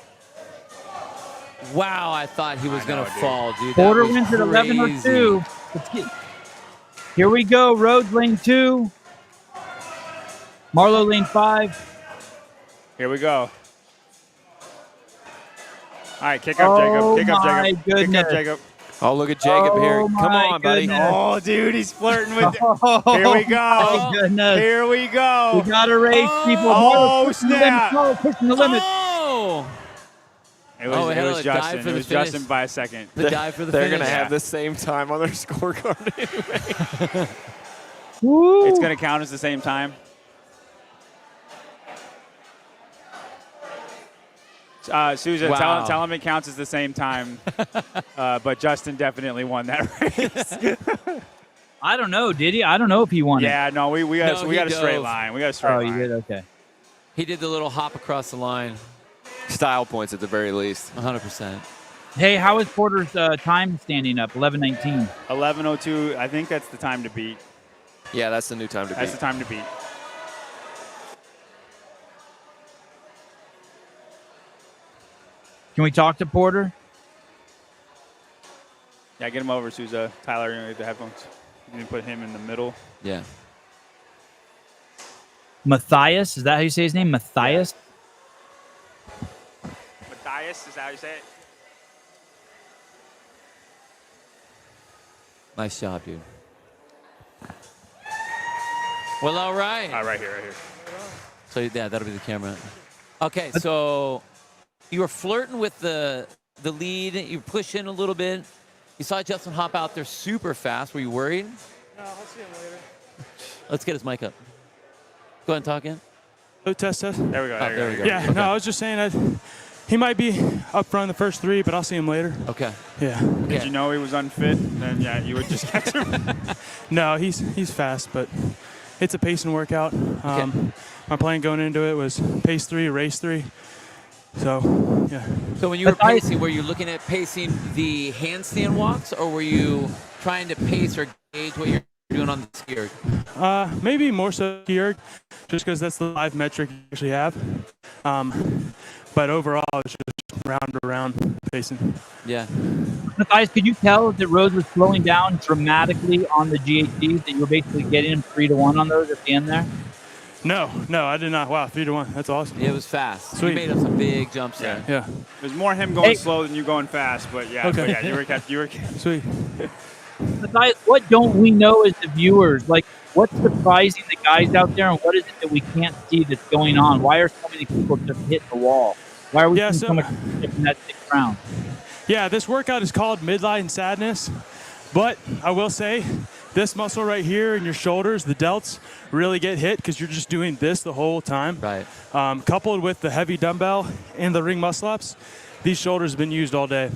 Wow, I thought he was I going know, to dude. fall, dude. Porter That was wins at 11 or crazy. 2. Here we go. Rhodes lane 2. Marlowe lane 5. Here we go. All right, kick up, Oh, Jacob. Kick up, my Jacob. goodness. Kick up, Jacob. Oh, look at Jacob here. Oh, Come my on, buddy. goodness. Oh, dude, he's flirting with. Oh, Here we go. my goodness. Here we go. We got a race, people. Oh, Marlowe's pushing the snap. limit. Marlowe's pushing the limit. Oh! It was, Oh, we it had was a dive Justin. for It the was finish. Justin by a second. The dive for the They're finish. going to have Yeah. the same time on their scorecard anyway. Woo. It's going to count as the same time. Susan, Wow. tell him it counts as the same time. But Justin definitely won that race. I don't know, did he? I don't know if he won it. Yeah, no, we got No, we he got a straight dove. line. We got a straight Oh, line. you did? Okay. He did the little hop across the line. Style points at the very least. 100%. Hey, how is Porter's time standing up? 11:19. 11:02. I think that's the time to beat. Yeah, that's the new time to That's beat. the time to beat. Can we talk to Porter? Yeah, get him over, Souza. Tyler, you're gonna get the headphones. You can put him in the middle. Yeah. Matthias, is that how you say his name? Matthias? Matthias, is that how you say it? Nice job, dude. Well, all right. Right here, right here. So, yeah, that'll be the camera. Okay, so you were flirting with the lead. You push in a little bit. You saw Justin hop out there super fast. Were you worried? No, I'll see him later. Let's get his mic up. Go ahead and talk in. Oh, test. There we go. Oh, there we go. Yeah, Okay. no, I was just saying that he might be up front the first 3, but I'll see him later. Okay. Yeah. Did you know he was unfit? Then yeah, you would just catch him. No, he's fast, but it's a pacing workout. My plan going into it was pace 3, race 3. So, yeah. So when you were Matthias- pacing, were you looking at pacing the handstand walks, or were you trying to pace or gauge what you're doing on the skier? Maybe more so here, just because that's the live metric you actually have. But overall, it's just round to round pacing. Yeah. Matthias, could you tell that Rhodes was slowing down dramatically on the GHDs, that you were basically getting him 3-1 on those at the end there? No, I did not. Wow, 3-1. That's awesome. It was fast. Sweet. You made up some big jumps there. Yeah, It was more him going Hey. slow than you going fast, but yeah, Okay. but yeah, you were sweet. Matthias, what don't we know as the viewers? Like, what's surprising the guys out there, and what is it that we can't see that's going on? Why are so many people just hitting the wall? Why are we Yeah, seeing so- so much in that 6th round? Yeah, this workout is called midline sadness, but I will say this muscle right here in your shoulders, the delts, really get hit because you're just doing this the whole time. Right. Coupled with the heavy dumbbell and the ring muscle ups, these shoulders have been used all day.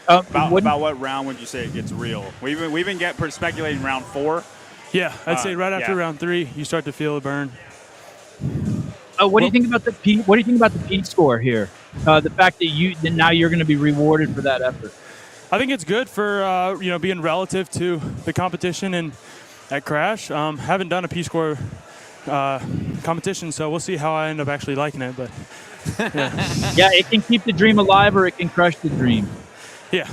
About Wouldn't- what round would you say it gets real? We've been speculating round 4. Yeah, I'd say right after yeah. round 3, you start to feel a burn. what do you think about the P? What do you think about the P score here? The fact that now you're going to be rewarded for that effort. I think it's good for being relative to the competition and at Crash. Haven't done a P score competition, so we'll see how I end up actually liking it. But Yeah, it can keep the dream alive or it can crush the dream. yeah.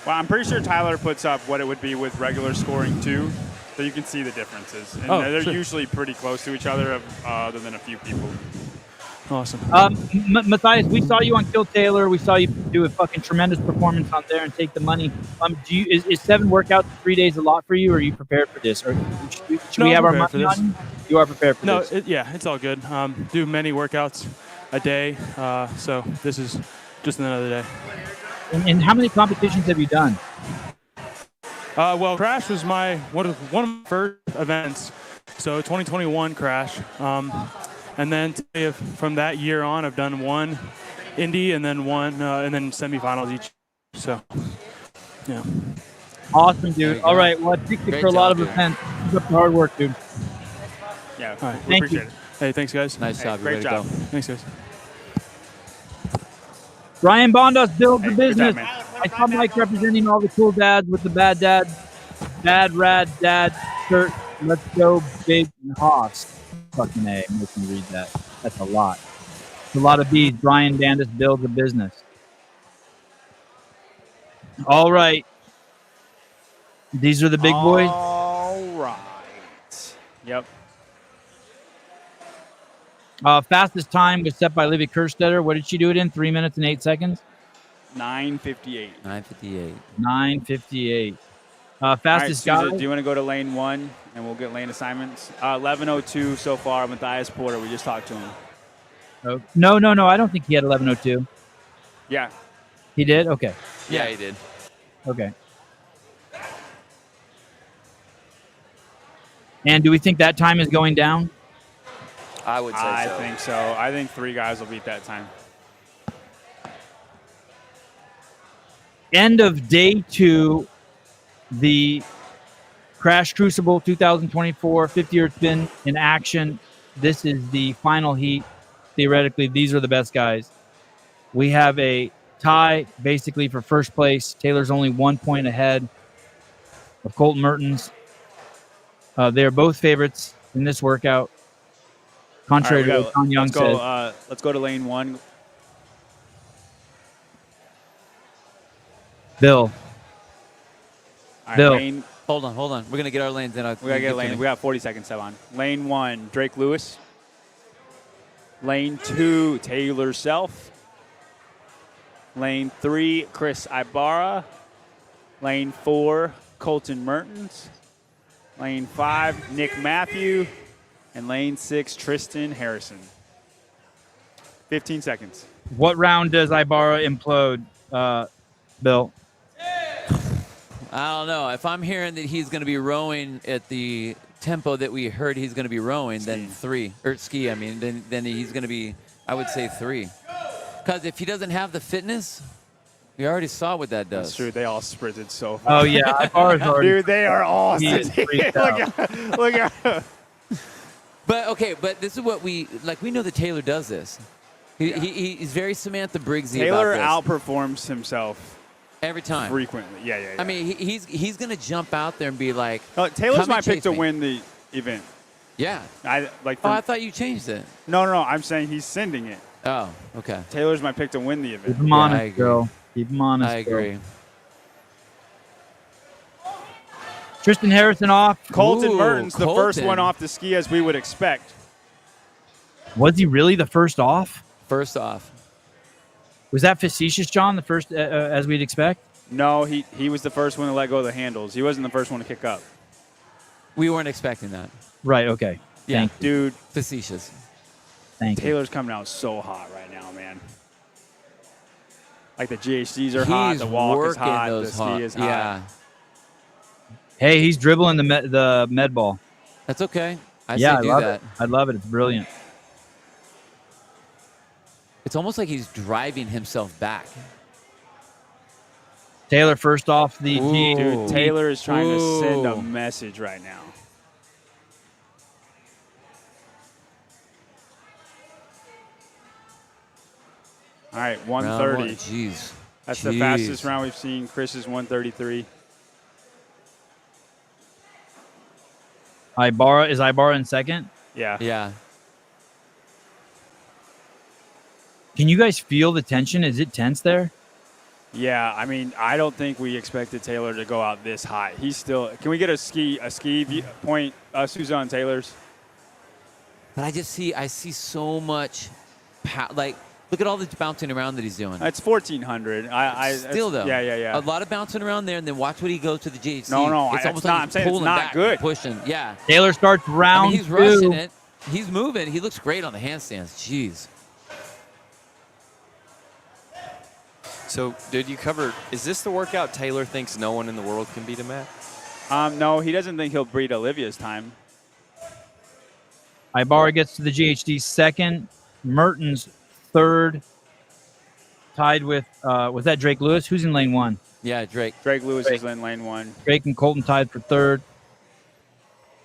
Well, I'm pretty sure Tyler puts up what it would be with regular scoring too, so you can see the differences. And Oh, they're sure. usually pretty close to each other, other than a few people. Awesome. Matthias, we saw you on Kill Taylor. We saw you do a fucking tremendous performance on there and take the money. Is 7 workouts 3 days a lot for you, or are you prepared for this? Or should No, we have I'm our prepared money for on you? You are prepared for No, this. it's all good. Do many workouts a day, so this is just another day. And how many competitions have you done? Well, Crash was one of my first events, so 2021 Crash. And then from that year on, I've done one Indy and then one and then semifinals each. So, yeah. Awesome, dude. All right. Well, I picked you Great for a lot job, of dude. events. Keep up the hard work, dude. Yeah, All right. we Thank appreciate you. it. Hey, thanks, guys. Nice job. You're great ready to job. go. Thanks, guys. Brian Bondas builds Hey, the good business. job, man. I saw Mike representing all the cool dads with the bad rad dad shirt. Let's go, big and Haas. Fucking A. Make me read that. That's a lot. It's a lot of B's. Brian Bandis builds a business. All right. These are the big boys. All right. Yep. Fastest time was set by Livy Kerstetter. What did she do it in? 3 minutes and 8 seconds? 9:58. 9:58. 9:58. All right, Fastest guy. Susan, do you want to go to lane 1 and we'll get lane assignments? 11:02 so far. Matthias Porter. We just talked to him. Oh, no. I don't think he had 11:02. Yeah. He did? Okay. Yeah, he did. Okay. And do we think that time is going down? I would say I so. think so. I think 3 guys will beat that time. End of day 2, the Crash Crucible 2024 50-yard spin in action. This is the final heat. Theoretically, these are the best guys. We have a tie basically for first place. Taylor's only 1 point ahead of Colton Mertens. They're both favorites in this workout. Contrary All right, to what Tom Young said. let's go to lane 1. Bill. All right, Bill. lane. Hold on. We're gonna get our lanes in. We gotta get lane. We got 40 seconds set on. Lane 1, Drake Lewis. Lane 2, Taylor Self. Lane 3, Chris Ibarra. Lane 4, Colton Mertens. Lane 5, Nick Matthew. And lane 6, Tristan Harrison. 15 seconds. What round does Ibarra implode, Bill? I don't know. If I'm hearing that he's going to be rowing at the tempo that we heard he's going to be rowing, then 3. Or ski, I mean. Then he's going to be, I would say 3. Because if he doesn't have the fitness, we already saw what that does. That's true. They all sprinted so far. Oh, yeah. Ibarra's already. Dude, they are all He is freaked out. Look at But this is what we know that Taylor does this. He's very Samantha Briggsy Taylor about this. outperforms himself Every time. frequently. Yeah. I mean, he's going to jump out there and be like, Taylor's come my and pick chase to me. win the event. Yeah. I I thought you changed it. No. I'm saying he's sending it. Oh, okay. Taylor's my pick to win the Keep event. him I honest, agree. Bill. Keep him honest. I Bill. agree. Tristan Harrison off. Colton Ooh, Mertens, the first Colton. one off the ski as we would expect. Was he really the first off? First off. Was that facetious, John? The first, as we'd expect? No, he was the first one to let go of the handles. He wasn't the first one to kick up. We weren't expecting that. Right. Okay. Yeah. Thank you. Dude, Facetious. Thank you. Taylor's coming out so hot right now, man. Like the GHDs are hot, He's the walk is working hot, the those ski hot. is hot. Yeah. Hey, he's dribbling the med ball. That's okay. I Yeah, say I do love that. it. I love it. It's brilliant. It's almost like he's driving himself back. Taylor first off the Ooh. G. Dude, Taylor is trying to send a Ooh. message right now. All right, Round 130. one. Jeez. That's the fastest round we've seen. Chris is 133. Ibarra in second? Yeah. Yeah. Can you guys feel the tension? Is it tense there? Yeah, I mean, I don't think we expected Taylor to go out this high. He's still. Can we get a ski point, Suzanne Taylor's? But I see so much, like, look at all the bouncing around that he's doing. It's 1,400. Still though. Yeah. A lot of bouncing around there, and then watch what he goes to the GHC. No, it's almost not. like I'm he's saying it's pulling not back good. and pushing. Yeah. Taylor starts round he's 2. rushing it. He's moving. He looks great on the handstands. Jeez. So, did you cover? Is this the workout Taylor thinks no one in the world can beat him at? No, he doesn't think he'll beat Olivia's time. Ibarra gets to the GHD second. Mertens third. Tied with was that Drake Lewis? Who's in lane 1? Yeah, Drake. Drake Lewis is in lane 1. Drake and Colton tied for third.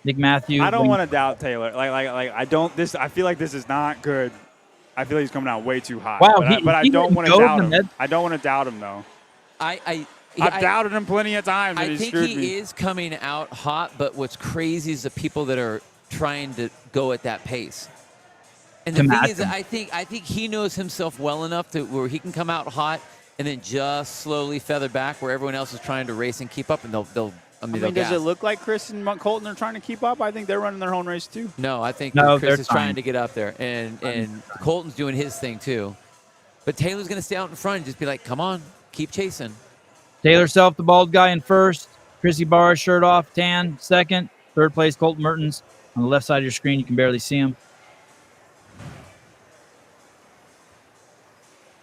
Nick Matthews. I don't want to doubt Taylor. I don't. I feel like this is not good. I feel like he's coming out way too high. Wow, but I don't want to doubt him. I don't want to doubt him though. I've doubted him plenty of times. I think he is coming out hot, but what's crazy is the people that are trying to go at that pace. And the thing is, I think he knows himself well enough to where he can come out hot and then just slowly feather back where everyone else is trying to race and keep up, and they'll does it look like Chris and Colton are trying to keep up? I think they're running their own race too. No, I think No, Chris is they're trying to get up there, and Colton's doing his thing too. But Taylor's going to stay out in front and just be like, come on, keep chasing. Taylor Self, the bald guy, in first. Chris Ibarra, shirt off, tan, second. Third place, Colton Mertens. On the left side of your screen, you can barely see him.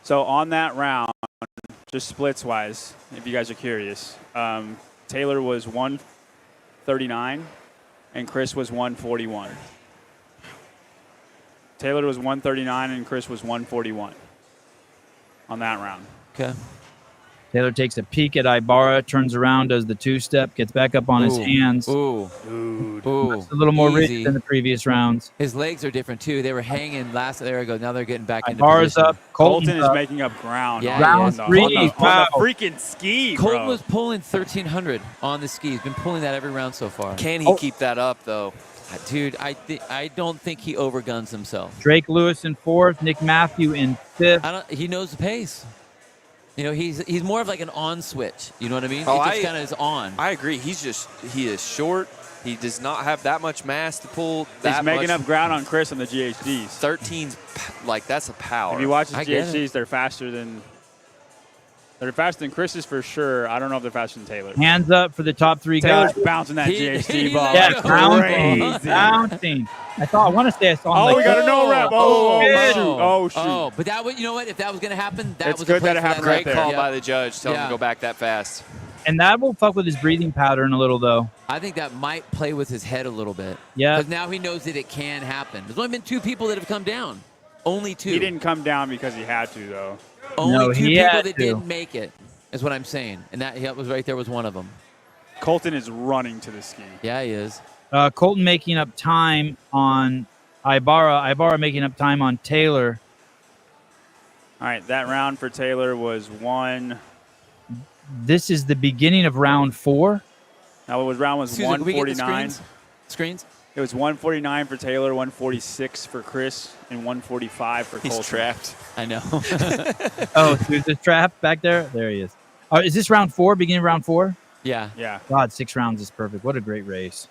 So on that round, just splits-wise, if you guys are curious, Taylor was 139, and Chris was 141. Taylor was 139, and Chris was 141 on that round. Okay. Taylor takes a peek at Ibarra, turns around, does the two-step, gets back up on his hands. Ooh. That's a little more rigid than the previous rounds. His legs are different, too. They were hanging last. There we go. Now they're getting back into Ibarra's position. up. Colton is making up ground. Yeah, on round 3. on the Wow. freaking ski, Colton bro. was pulling 1,300 on the ski. He's been pulling that every round so far. Can he keep that up, though? Dude, I don't think he overguns himself. Drake Lewis in fourth. Nick Matthew in fifth. He knows the pace. You know, he's more of like an on switch. You know what I mean? Oh, He just kind of is on. I agree. He is short. He does not have that much mass to pull. He's making up ground on Chris on the GHDs. 13's like that's a power. If you watch the I get GHDs, they're faster than Chris's for sure. I don't know if they're faster than Taylor. Hands up for the top 3 Taylor's guys. bouncing that GHD ball. Yeah, like bouncing. crazy. I want to say I saw him. We got a no rep. Oh, shoot. Oh, but that would, you know what? If that was going to happen, that It's was good a play that it for happened that right Great there. call Yeah. by the judge. Tell him Yeah. to go back that fast. And that will fuck with his breathing pattern a little, though. I think that might play with his head a little bit. Yeah. Because now he knows that it can happen. There's only been 2 people that have come down. Only 2. He didn't come down because he had to, though. Only No, 2 he people had that to. didn't make it is what I'm saying. And that was right there was one of them. Colton is running to the ski. Yeah, he is. Colton making up time on Ibarra. Ibarra making up time on Taylor. All right, that round for Taylor was one. This is the beginning of round 4. Now, round was Susan, can we get the 149. Screens? It was 149 for Taylor, 146 for Chris, and 145 for Colton. He's trapped. I know. Oh, there's this trap back there. There he is. Is this round 4? Beginning of round 4? Yeah. Yeah. God, 6 rounds is perfect. What a great race.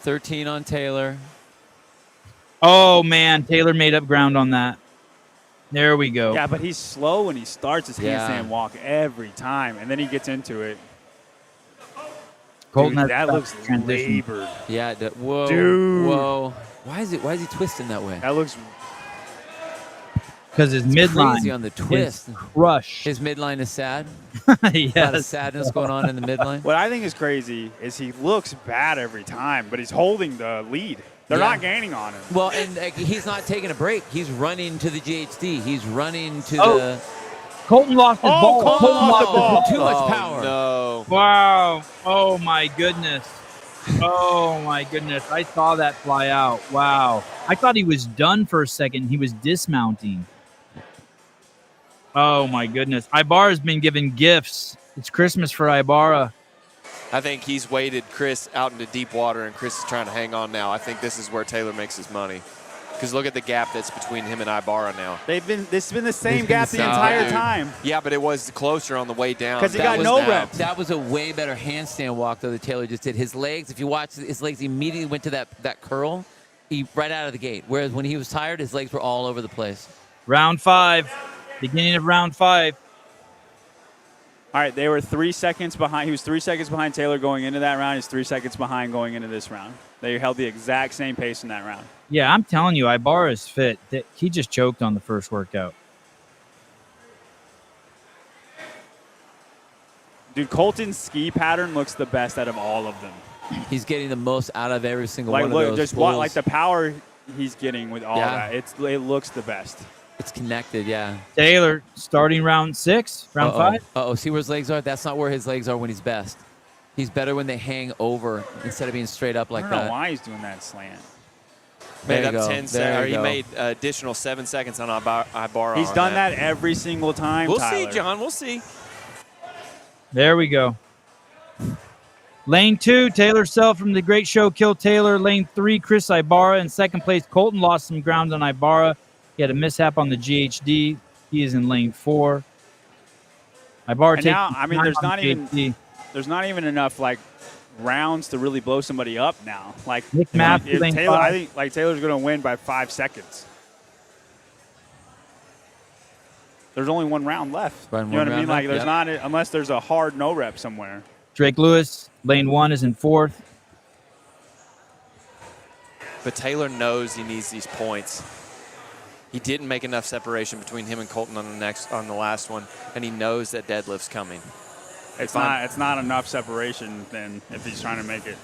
13 on Taylor. Oh, man. Taylor made up ground on that. There we go. Yeah, but he's slow when he starts his Yeah. handstand walk every time, and then he gets into it. Colton Dude, has that fast looks transition. labored. Yeah. Whoa. Dude. Whoa. Why is he twisting that way? That looks. Because his Crazy midline on the twist. is crushed. His midline is sad. A lot of Yes. sadness going on in the midline. What I think is crazy is he looks bad every time, but he's holding the lead. They're Yeah. not gaining on him. Well, and he's not taking a break. He's running to the GHD. He's running to Oh. the. Colton lost his ball. Colton lost the ball. Too much Oh, power. No. Wow. Oh, my goodness. Oh, my goodness. I saw that fly out. Wow. I thought he was done for a second. He was dismounting. Oh, my goodness. Ibarra's been given gifts. It's Christmas for Ibarra. I think he's weighted Chris out into deep water, and Chris is trying to hang on now. I think this is where Taylor makes his money. Because look at the gap that's between him and Ibarra now. This has been the same gap the entire time. Yeah, but it was closer on the way down. Because he got no reps. That was a way better handstand walk, though, that Taylor just did. His legs, if you watch, his legs immediately went to that curl right out of the gate. Whereas when he was tired, his legs were all over the place. Round 5. Beginning of round 5. All right, they were 3 seconds behind. He was 3 seconds behind Taylor going into that round. He's 3 seconds behind going into this round. They held the exact same pace in that round. Yeah, I'm telling you, Ibarra is fit. He just choked on the first workout. Dude, Colton's ski pattern looks the best out of all of them. He's getting the most out of every single one of look, those just pulls. like the power he's getting with all that. It looks the best. It's connected, yeah. Taylor starting round 6, round 5. See where his legs are? That's not where his legs are when he's best. He's better when they hang over instead of being straight up like that. I don't know why he's doing that slant. Made up 10 seconds, or he made additional 7 seconds on Ibarra. He's done that every single time. We'll Tyler. see, John. We'll see. There we go. Lane 2, Taylor Self from the Great Show killed Taylor. Lane 3, Chris Ibarra. In second place, Colton lost some ground on Ibarra. He had a mishap on the GHD. He is in lane 4. Ibarra and now, I mean, there's not even enough like rounds to really blow somebody up now. Like Nick Matthews, lane Taylor, 5. I think like Taylor's going to win by 5 seconds. There's only one round left. You know what I mean? Like there's not unless there's a hard no rep somewhere. Drake Lewis, lane 1 is in 4th. But Taylor knows he needs these points. He didn't make enough separation between him and Colton on the last one, and he knows that deadlift's coming. It's not enough separation then if he's trying to make it.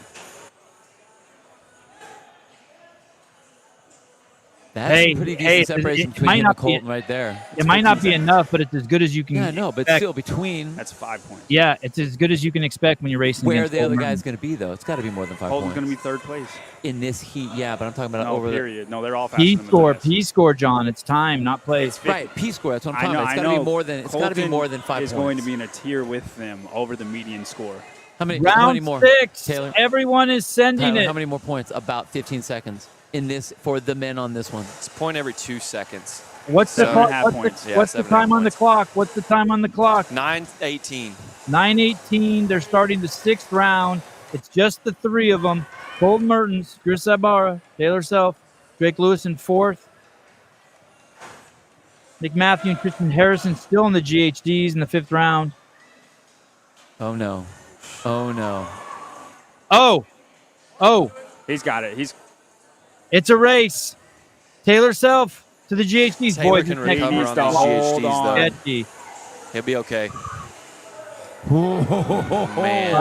That's pretty decent separation between him and Colton right there. It might not be enough, but it's as good as you can. Yeah, no, but still between. That's 5 points. Yeah, it's as good as you can expect when you're racing. Where the other guy's going to be, though? It's got to be more than 5 points. Colton's going to be third place in this heat. Yeah, but I'm talking about over period. No, they're all faster than P score, John. It's time, not place. Right, P score. That's what I'm talking about. It's got to be more than. It's got to be more than 5 points. Is going to be in a tier with them over the median score. How many more? 6. Taylor? Everyone is sending it. How many more points? About 15 seconds in this for the men on this one. It's a point every 2 seconds. What's the time on the clock? What's the time on the clock? 9:18. 9:18. They're starting the 6th round. It's just the 3 of them. Colton Mertens, Chris Ibarra, Taylor Self, Drake Lewis in 4th. Nick Matthew and Christian Harrison still in the GHDs in the 5th round. Oh no. Oh no. Oh. He's got it. It's a race. Taylor Self to the GHDs. Taylor Boys, can recover on these GHDs, though. Edgy. He'll be okay. Man.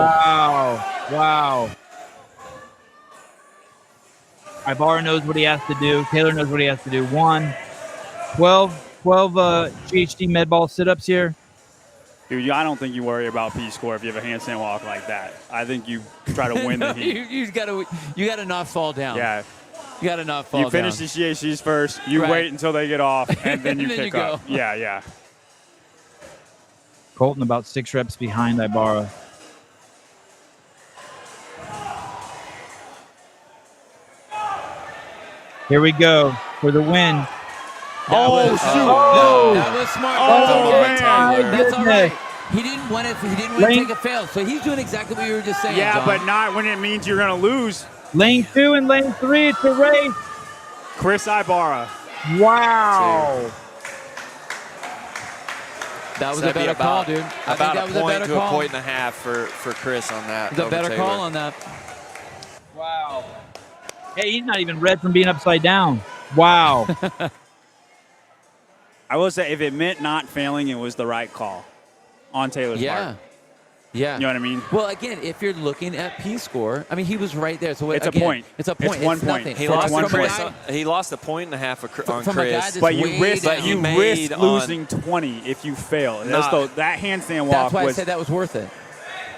Wow. Ibarra knows what he has to do. Taylor knows what he has to do. 12 GHD med ball sit-ups here. Dude, I don't think you worry about P score if you have a handstand walk like that. I think you try to win the heat. You got to not fall down. Yeah. You got to not fall down. You finish the GHDs first. You wait until they get off, and then you pick up. Yeah. Colton about 6 reps behind Ibarra. Here we go for the win. Shoot. That was smart. That's all right. He didn't want to take a fail, so he's doing exactly what you were just saying. Yeah, John. but not when it means you're going to lose. Lane 2 and lane 3, it's a race. Chris Ibarra. Wow. That was a better call, dude. About a point to a point and a half for Chris on that. It was a better call on that. Wow. Hey, he's not even red from being upside down. Wow. I will say, if it meant not failing, it was the right call on Taylor's part. Yeah. You know what I mean? Well, again, if you're looking at P score, I mean, he was right there. So it's a point. It's a point. It's 1 point. Nothing. He lost a point and a half on Chris. But you risk losing 20 if you fail. That handstand walk That's why I said that was worth it.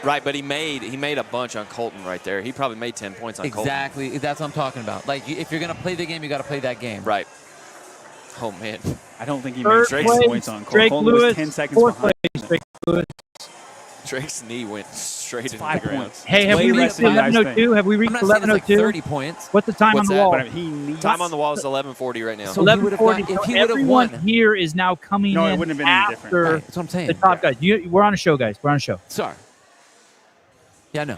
Right, but he made a bunch on Colton right there. He probably made 10 points on Colton. Exactly. That's what I'm talking about. Like, if you're going to play the game, you got to play that game. Right. Oh, man. I don't think he made 6 points on Colton. Drake Colton Lewis, was 10 seconds behind. Drake Lewis. Drake's knee went straight into the 5 ground. points. Hey, have Way we less reached than you guys 11:02? Have we I'm reached not saying it's like 11:02? 30 points. What's the time What's on the that? wall? But he needs Time on the wall is 11:40 right now. So he would've 11:40. got- if So he would've everyone won- here is now coming No, it in wouldn't have been any different. after Right, that's what I'm saying. the top guys. We're on a show, guys. We're on a show. Sorry. Yeah, I know.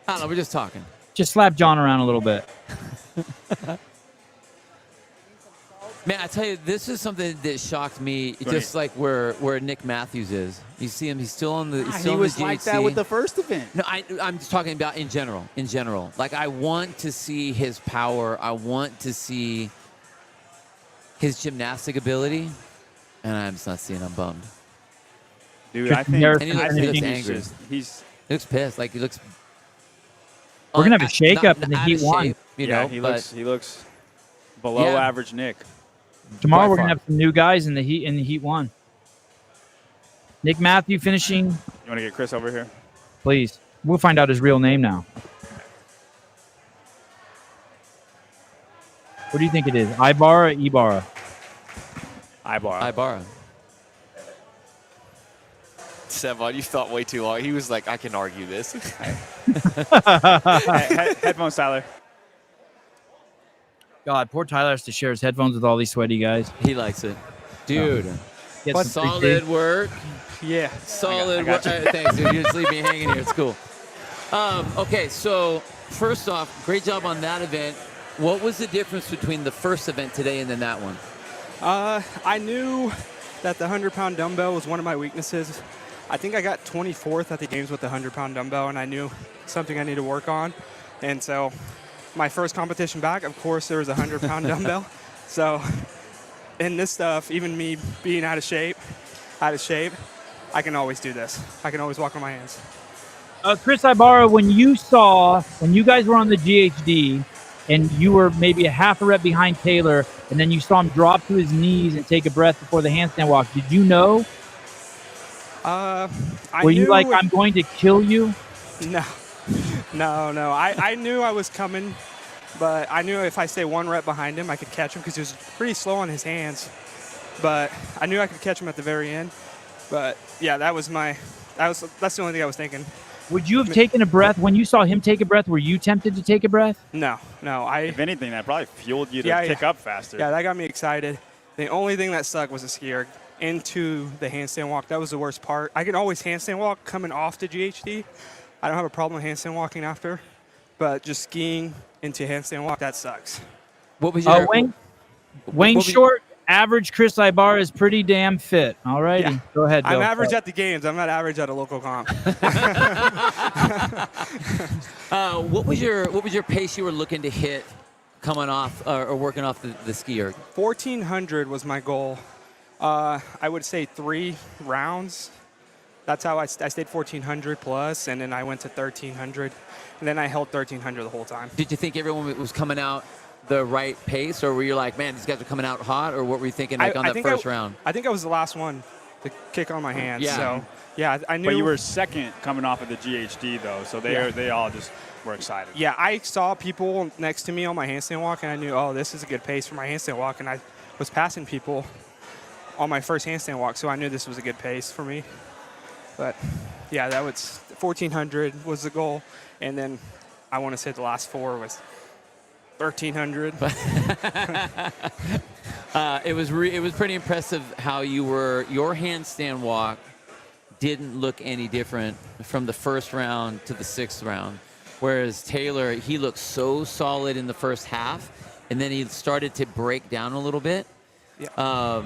I don't know. We're just talking. Just slap John around a little bit. Man, I tell you, this is something that shocked me. Just like where Nick Matthews is. You see him; he's still on the. He's still He on was the like GHC. that with the first event. No, I'm just talking about in general. In general, like I want to see his power. I want to see his gymnastic ability, and I'm just not seeing. I'm bummed. Dude, I think, Harris- And he looks, I he think looks he's angry. just he's He looks pissed. Like he looks. We're gonna have a shakeup not in the out Heat of one. shape, you yeah, know, he but looks below Yeah. average Nick. Tomorrow By we're gonna far. have some new guys in the Heat one. Nick Matthew finishing, You want to get Chris over here? please. We'll find out his real name now. What do you think it is? Ibarra, Ibarra. Ibarra. Ibarra. Sevon, you thought way too long. He was like, I can argue this. Headphones, Tyler. God, poor Tyler has to share his headphones with all these sweaty guys. He likes it, dude. Get some Solid 3K. work. Yeah. Solid I got work. you. Thanks, dude. You just leave me hanging here. It's cool. Okay, so first off, great job on that event. What was the difference between the first event today and then that one? I knew that the 100-pound dumbbell was one of my weaknesses. I think I got 24th at the games with the 100-pound dumbbell, and I knew something I need to work on. And so my first competition back, of course, there was a 100-pound dumbbell. So in this stuff, even me being out of shape, I can always do this. I can always walk on my hands. Chris Ibarra, when you guys were on the GHD and you were maybe a half a rep behind Taylor, and then you saw him drop to his knees and take a breath before the handstand walk, did you know? Were you like, I'm going to kill you? No. I knew I was coming, but I knew if I stay one rep behind him, I could catch him because he was pretty slow on his hands. But I knew I could catch him at the very end. But yeah, that's the only thing I was thinking. Would you have taken a breath when you saw him take a breath? Were you tempted to take a breath? No. If anything, that probably fueled you to Yeah, pick up faster. Yeah, that got me excited. The only thing that sucked was the ski erg into the handstand walk. That was the worst part. I can always handstand walk coming off the GHD. I don't have a problem with handstand walking after, but just skiing into handstand walk, that sucks. What was your Wayne what was- Short, average Chris Ibarra is pretty damn fit. All righty. Yeah. Go ahead, I'm Bill. average at the games. I'm not average at a local comp. what was your pace you were looking to hit coming off or working off the ski erg? 1,400 was my goal. I would say 3 rounds. That's how I stayed 1,400 plus, and then I went to 1,300, and then I held 1,300 the whole time. Did you think everyone was coming out the right pace, or were you like, man, these guys are coming out hot, or what were you thinking like on that first round? I think I was the last one to kick on my hands. Yeah. So, yeah, I knew. But you were second coming off of the GHD, though, so they all just were excited. Yeah, I saw people next to me on my handstand walk, and I knew, oh, this is a good pace for my handstand walk, and I was passing people on my first handstand walk, so I knew this was a good pace for me. But, yeah, that was 1,400 was the goal, and then I want to say the last 4 was 1,300. It was pretty impressive how your handstand walk didn't look any different from the first round to the 6th round, whereas Taylor, he looked so solid in the first half, and then he started to break down a little bit. Yeah.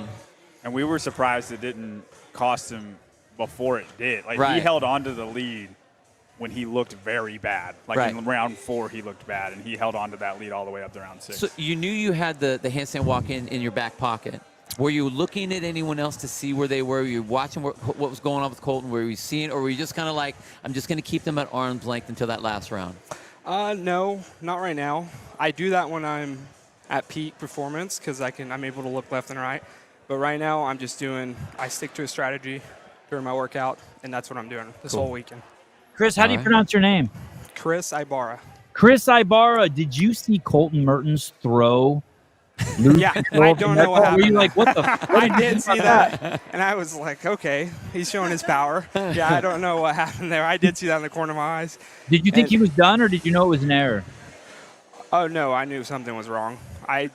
And we were surprised it didn't cost him before it did. Like, Right. he held on to the lead when he looked very bad. Like, Right. in round 4, he looked bad, and he held on to that lead all the way up to round 6. So you knew you had the handstand walk in your back pocket. Were you looking at anyone else to see where they were? Were you watching what was going on with Colton? Were you seeing, or were you just kind of like, I'm just going to keep them at arm's length until that last round? No, not right now. I do that when I'm at peak performance because I'm able to look left and right. But right now, I stick to a strategy during my workout, and that's what I'm doing this whole weekend. Chris, how do you pronounce your name? Chris Ibarra. Chris Ibarra, did you see Colton Mertens throw Yeah, I don't know what Were you happened. like, what the? I did see that, and I was like, okay, he's showing his power. Yeah, I don't know what happened there. I did see that in the corner of my eyes. Did you think he was done, or did you know it was an error? Oh no, I knew something was wrong. I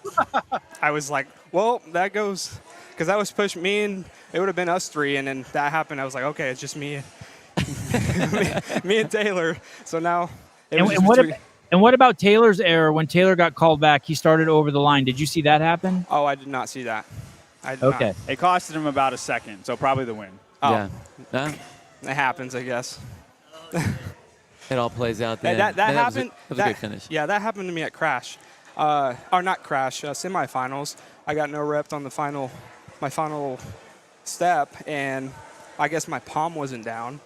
was like, well, that goes, because that was pushing me, and it would have been us three, and then that happened. I was like, okay, it's just me, me and Taylor. So now, it was And what about Taylor's error when Taylor got called back? He started over the line. Did you see that happen? Oh, I did not see that. I did Okay. not. It costed him about a second, so probably the win. Oh, Yeah. it happens, I guess. It all plays out there. That happened. That was a great finish. Yeah, that happened to me at Crash, or not Crash, semifinals. I got no rep on my final step, and I guess my palm wasn't down,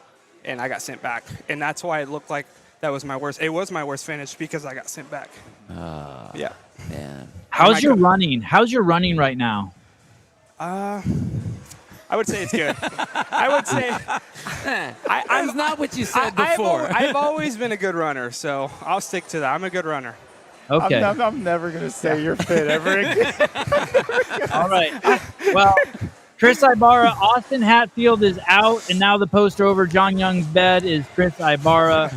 and I got sent back, and that's why it looked like that was my worst. It was my worst finish because I got sent back. Yeah. Man. How's your running? How's your running right now? I would say it's good. I would say That's not what you said before. I've always been a good runner, so I'll stick to that. I'm a good runner. Okay. I'm never going to say you're fit ever again. All right. Well, Chris Ibarra, Austin Hatfield is out, and now the poster over John Young's bed is Chris Ibarra.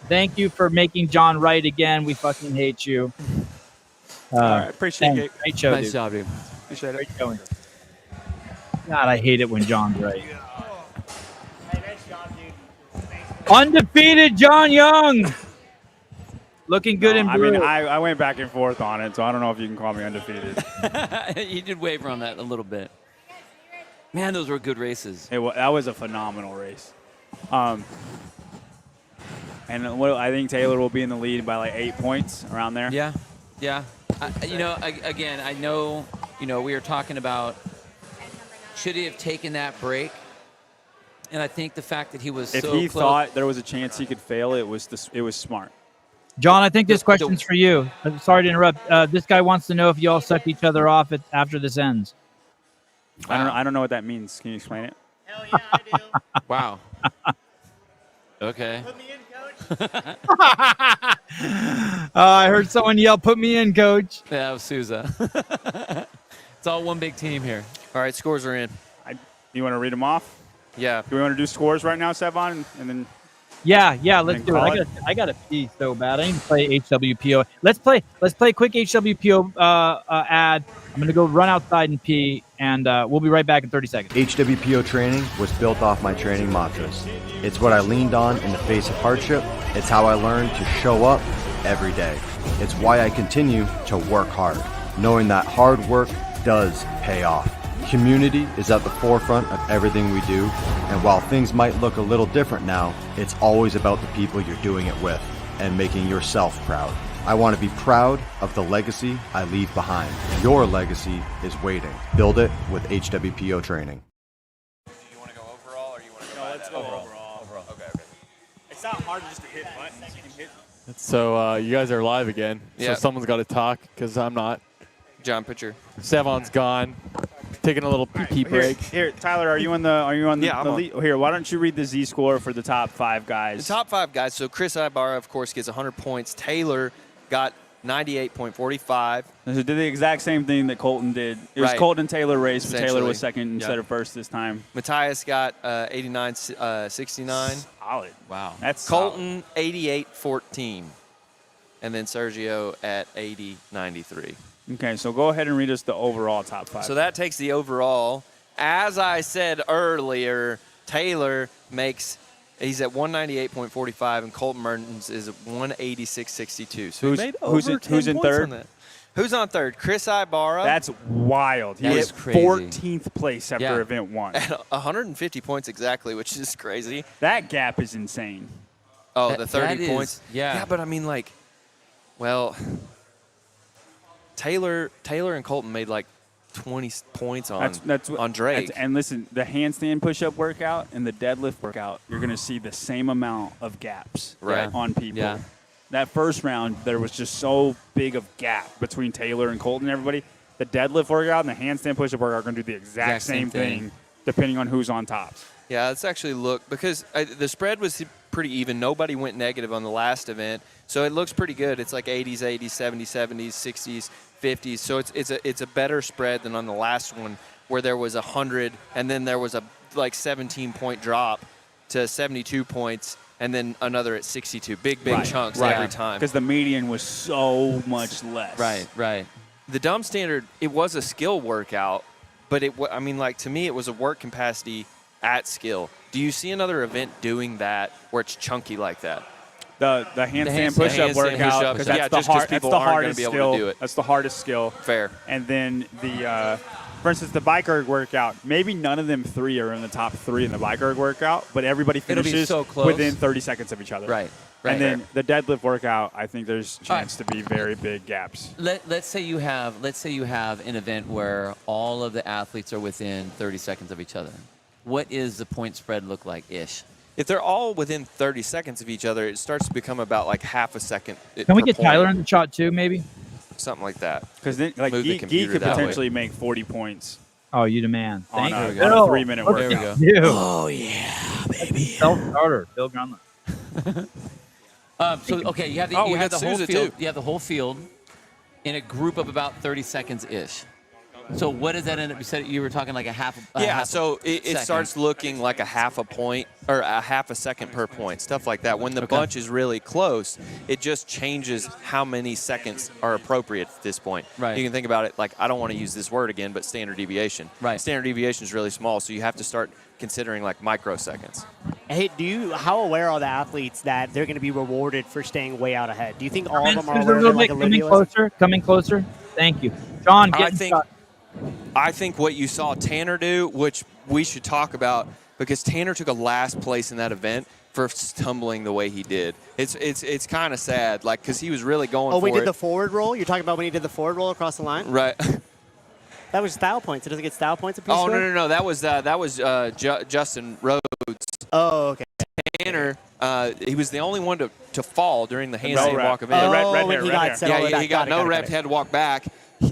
Thank you for making John right again. We fucking hate you. All right, appreciate it. Great show, Nice dude. job, dude. Appreciate it. Great showing. God, I hate it when John's right. Undefeated John Young. Looking good in I blue. mean, I went back and forth on it, so I don't know if you can call me undefeated. You did waver on that a little bit. Man, those were good races. That was a phenomenal race. And I think Taylor will be in the lead by like 8 points, around there. Yeah, yeah. Again, I know, we were talking about should he have taken that break? And I think the fact that he was If so he close. thought there was a chance he could fail, it was smart. John, I think this question's for you. I'm sorry to interrupt. This guy wants to know if you all suck each other off after this ends. I don't know what that means. Can you explain it? Hell yeah, I do. Wow. Okay. Put me in, coach. I heard someone yell, "Put me in, coach." Yeah, that was Souza. It's all one big team here. All right, scores are in. You want to read them off? Yeah. Do we want to do scores right now, Sevon, and then? Yeah, let's do call it. I got to pee so bad. I need to play HWPO. Let's play a quick HWPO ad. I'm gonna go run outside and pee, and we'll be right back in 30 seconds. HWPO training was built off my training mantras. It's what I leaned on in the face of hardship. It's how I learned to show up every day. It's why I continue to work hard, knowing that hard work does pay off. Community is at the forefront of everything we do, and while things might look a little different now, it's always about the people you're doing it with and making yourself proud. I want to be proud of the legacy I leave behind. Your legacy is waiting. Build it with HWPO training. Do you want to go overall, or you want to go? No, let's go overall. Okay. It's not hard just to hit buttons. You can hit. So you guys are live again. Yeah. So someone's got to talk because I'm not. John, picture. Sevon's gone. Taking a little pee break. Here, Tyler, are you on the Yeah, I'm on. lead? Here, why don't you read the Z score for the top 5 guys? The top 5 guys. So Chris Ibarra, of course, gets 100 points. Taylor got 98.45. So did the exact same thing that Colton did. It was Right. Colton and Taylor race, but Taylor Essentially. was second instead Yeah. of first this time. Matthias got 89.69. Solid. Wow. That's Colton 88.14. And then Sergio at 80.93. solid. Okay, so go ahead and read us the overall top 5. So that takes the overall. As I said earlier, Taylor he's at 198.45, and Colton Mertens is at 186.62. So Who's- he made who's over in- 10 who's in points third? on that. Who's on third? Chris Ibarra. That's wild. He That was is crazy. 14th place after Yeah. event 1. at 150 points exactly, which is crazy. That gap is insane. Oh, That- the 30 that is- points. yeah. Yeah, but I mean, Taylor and Colton made 20 points on Drake. And listen, the handstand push-up workout and the deadlift workout, you're going to see the same amount of gaps Right. on people. Yeah. That first round, there was just so big of gap between Taylor and Colton and everybody. The deadlift workout and the handstand push-up workout are going to do the exact same thing, depending on who's on top. Yeah, let's actually look, because the spread was pretty even. Nobody went negative on the last event, so it looks pretty good. It's like 80s, 80s, 70s, 70s, 60s, 50s. So it's a better spread than on the last one where there was 100 and then there was a like 17-point drop to 72 points and then another at 62. Big chunks every time. Because the median was so much less. Right. The dumb standard, it was a skill workout, but to me, it was a work capacity at skill. Do you see another event doing that where it's chunky like that? The handstand push-up workout, because that's the hardest skill. That's the hardest skill. Fair. And then for instance, the bike erg workout, maybe none of them three are in the top 3 in the bike erg workout, but everybody finishes so close. within 30 seconds of each other. Right. And then the deadlift workout, I think there's a chance to be very big gaps. Let's say you have an event where all of the athletes are within 30 seconds of each other. What is the point spread look like ish? If they're all within 30 seconds of each other, it starts to become about like half a second. Can we get Tyler in the shot too, maybe? Something like that. Because then, like, Guy could potentially make 40 points. Oh, you the man. On Thank a 3-minute workout. There we go. Oh, yeah, baby. Self-starter, Bill Grunlund. Okay, you have the whole field. You have the whole field in a group of about 30 seconds ish. So what does that end up? You said you were talking like a half. So it starts looking like a half a point or a half a second per point, stuff like that. When the bunch is really close, it just changes how many seconds are appropriate at this point. Right. You can think about it like, I don't want to use this word again, but standard deviation. Right. Standard deviation is really small, so you have to start considering like microseconds. Hey, how aware are the athletes that they're going to be rewarded for staying way out ahead? Do you think all of them are aware of it like Olivia was? Coming closer. Thank you. John, I think what you saw Tanner do, which we should talk about, because Tanner took a last place in that event for stumbling the way he did. It's kind of sad, like, because he was really going for it. Oh, we did the forward roll? You're talking about when he did the forward roll across the line? Right. That was style points. It doesn't get style points. Oh, no. That was Justin Rhodes. Oh, okay. Tanner, he was the only one to fall during the handstand walk event. He got no rep, had to walk back.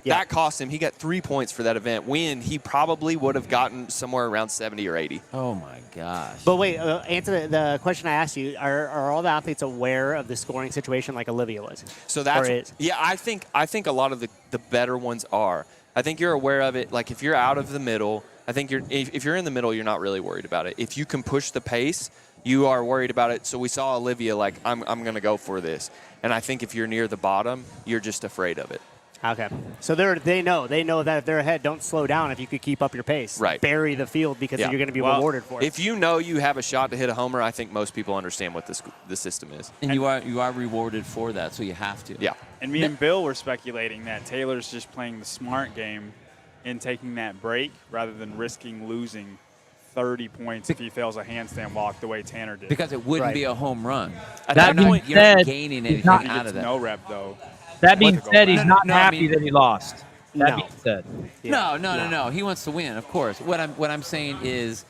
That cost him. He got 3 points for that event. When he probably would have gotten somewhere around 70 or 80. Oh my gosh! But wait, answer the question I asked you. Are all the athletes aware of the scoring situation like Olivia was? So that's I think a lot of the better ones are. I think you're aware of it. Like if you're out of the middle, I think if you're in the middle, you're not really worried about it. If you can push the pace, you are worried about it. So we saw Olivia like I'm going to go for this, and I think if you're near the bottom, you're just afraid of it. Okay. So they know that if they're ahead, don't slow down if you could keep up your pace. Right. Bury the field because you're going to be rewarded for it. If you know you have a shot to hit a homer, I think most people understand what the system is. And you are rewarded for that, so you have to. Yeah. And me and Bill were speculating that Taylor's just playing the smart game in taking that break rather than risking losing 30 points if he fails a handstand walk the way Tanner did. Because it wouldn't be a home run. At that point, you're not gaining anything out of that. No rep, though. That being said, he's not happy that he lost. That being said. No. He wants to win, of course. What I'm saying is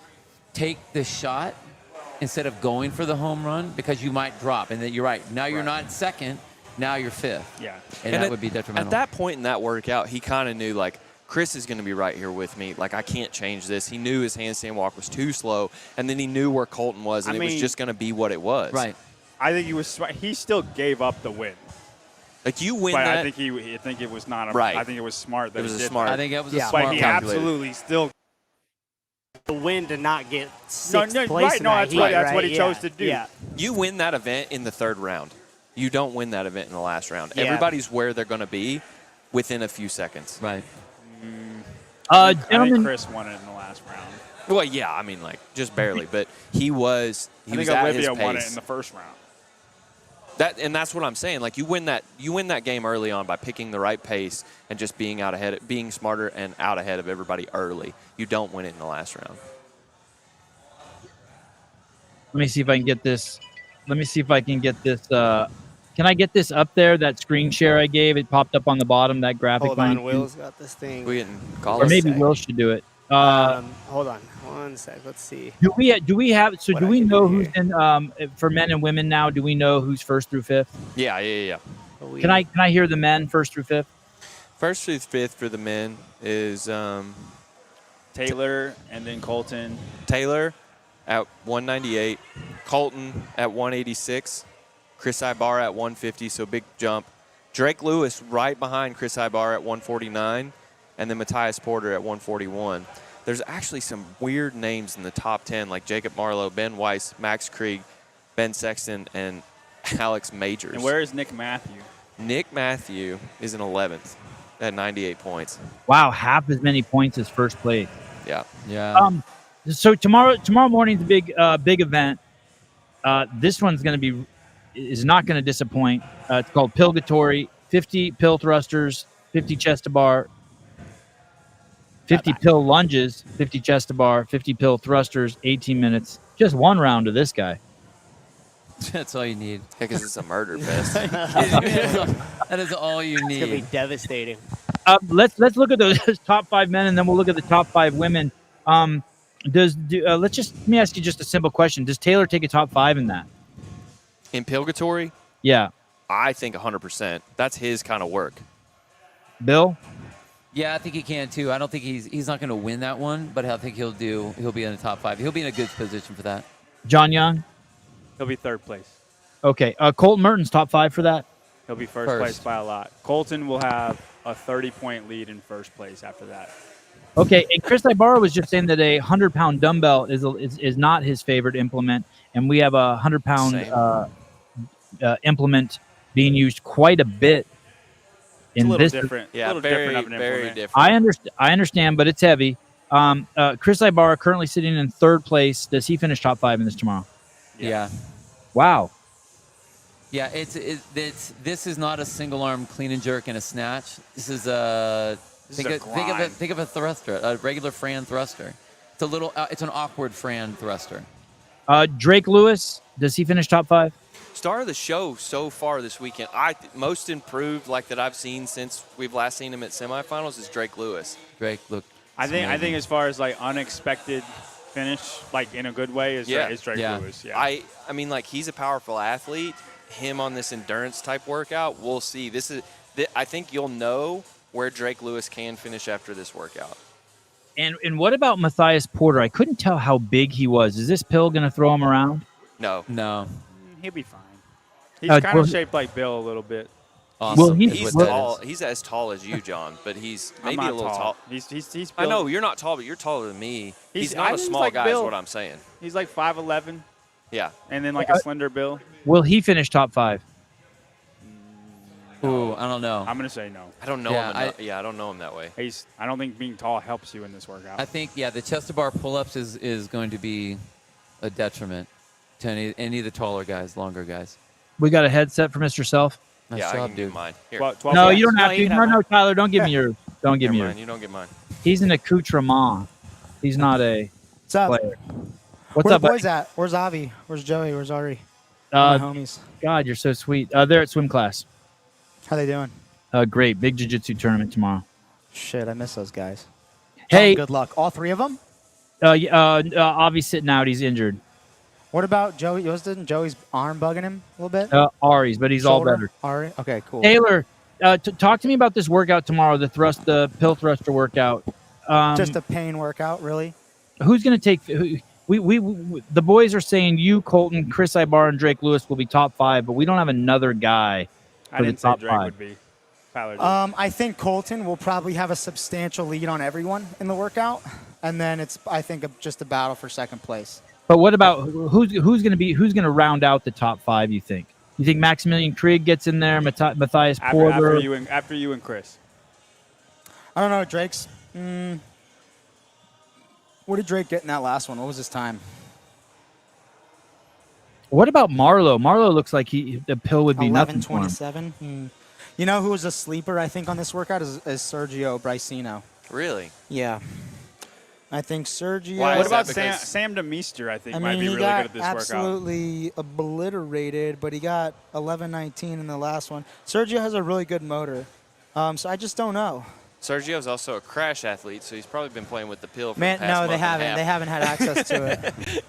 take the shot instead of going for the home run because you might drop. And then you're right. Now you're not second. Now you're fifth. Yeah. And that would be detrimental. At that point in that workout, he kind of knew, like, Chris is going to be right here with me. Like, I can't change this. He knew his handstand walk was too slow, and then he knew where Colton was, and it was just going to be what it was. Right. I think he still gave up the win. Like you win but that. I think it was not right. I think it was smart that it was he a did smart. that. I think it was a smart. But he absolutely still the win to not get sixth place. Right? No, that's what he chose to do. Yeah. You win that event in the third round. You don't win that event in the last round. Yeah. Everybody's where they're going to be within a few seconds. Right. I think Chris won it in the last round. Well, yeah, I mean, like just barely, but he was. I think at Olivia his pace. won it in the first round. That's what I'm saying. Like you win that game early on by picking the right pace and just being out ahead, being smarter and out ahead of everybody early. You don't win it in the last round. Let me see if I can get this. Can I get this up there? That screen share I gave, it popped up on the bottom. That graphic. Hold on, Will's got this thing. We didn't call or maybe Will should do it. Hold on, one sec. Let's see. Do we have? So do we know who's in for men and women now? Do we know who's first through fifth? Yeah. Can I hear the men first through fifth? First through fifth for the men is Taylor and then Colton. Taylor, at 198, Colton at 186, Chris Ibarra at 150, so big jump. Drake Lewis right behind Chris Ibarra at 149, and then Matthias Porter at 141. There's actually some weird names in the top 10, like Jacob Marlowe, Ben Weiss, Max Krieg, Ben Sexton, and Alex Majors. And where is Nick Matthew? Nick Matthew is in 11th at 98 points. Wow, half as many points as first place. Yeah. Yeah. So tomorrow morning's a big event. This one's is not going to disappoint. It's called Pilgatory. 50 pill thrusters, 50 chest to bar, 50 pill lunges, 50 chest to bar, 50 pill thrusters, 18 minutes. Just one round of this guy. That's all you need. Yeah, because it's a murder fest. That is all you It's gonna be need. devastating. Let's look at those top 5 men, and then we'll look at the top 5 women. Let me ask you just a simple question. Does Taylor take a top 5 in that? In Pilgatory, Yeah. I think 100%. That's his kind of work. Bill? Yeah, I think he can too. I don't think he's not going to win that one, but I think he'll be in the top 5. He'll be in a good position for that. John Young? He'll be third place. Okay. Colton Mertens top 5 for that? He'll be first place by a lot. Colton will have a 30-point lead in first place after that. Okay, and Chris Ibarra was just saying that a 100-pound dumbbell is not his favorite implement, and we have a 100-pound implement being used quite a bit. It's a little different. Yeah, a little very, different of an very implement. different. I understand, but it's heavy. Chris Ibarra currently sitting in third place. Does he finish top 5 in this tomorrow? Yeah. Wow. Yeah, this is not a single arm clean and jerk and a snatch. This is a think of a thruster, a regular Fran thruster. It's an awkward Fran thruster. Drake Lewis, does he finish top 5? Star of the show so far this weekend, most improved that I've seen since we've last seen him at semifinals is Drake Lewis. Drake, look. I think as far as unexpected finish, in a good way, is Drake Lewis. Yeah. I mean, he's a powerful athlete. Him on this endurance type workout, we'll see. I think you'll know where Drake Lewis can finish after this workout. And what about Matthias Porter? I couldn't tell how big he was. Is this pill going to throw him around? No. He'll be fine. He's kind of shaped like Bill a little bit. Awesome. Well, He's tall. He's as tall as you, John, but he's maybe a little tall. He's I know you're not tall, but you're taller than me. He's not I a think small like guy, Bill. is what I'm saying. He's 5'11", Yeah. and then a slender Bill. Will he finish top 5? Ooh, I don't know. I'm gonna say no. I don't know him. I don't know him that way. I don't think being tall helps you in this workout. I think the chest to bar pull-ups is going to be a detriment to any of the taller guys, longer guys. We got a headset for Mr. Self? Nice I job, can dude. give mine. Here. No, you don't have to. No, Tyler, don't give me yours. Don't give me Never yours. mind, you don't get mine. He's an accoutrement. He's not a What's up? player. What's Where up, the buddy? boys at? Where's Avi? Where's Joey? Where's Ari? My homies. God, you're so sweet. They're at swim class. How they doing? Great. Big jiu-jitsu tournament tomorrow. Shit, I miss those guys. Hey. Good luck. All 3 of them? Avi's sitting out. He's injured. What about Joey? Wasn't Joey's arm bugging him a little bit? Ari's, but he's all Shoulder? better. Ari? Okay, cool. Taylor, talk to me about this workout tomorrow, the pill thruster workout. Just a pain workout, really? Who's going to take the boys are saying you, Colton, Chris Ibarra, and Drake Lewis will be top 5, but we don't have another guy I for the didn't say top Drake 5. would be. Tyler did. I think Colton will probably have a substantial lead on everyone in the workout, and then it's, I think, just a battle for second place. But what about who's going to round out the top 5? You think Maximilian Krieg gets in there? Matthias Porter. After you and Chris. I don't know. Drake's. What did Drake get in that last one? What was his time? What about Marlowe? Marlowe looks like the pill would be nothing for him. 11:27. You know who was a sleeper, I think, on this workout is Sergio Bricino. Really? Yeah. I think Sergio. Why What is about that? Sam DeMeester? I think I might mean, be he really got good at this workout. absolutely obliterated, but he got 11:19 in the last one. Sergio has a really good motor, so I just don't know. Sergio's also a crash athlete, so he's probably been playing with the pill for Man, the past no, month they and a haven't. half. They haven't had access to it.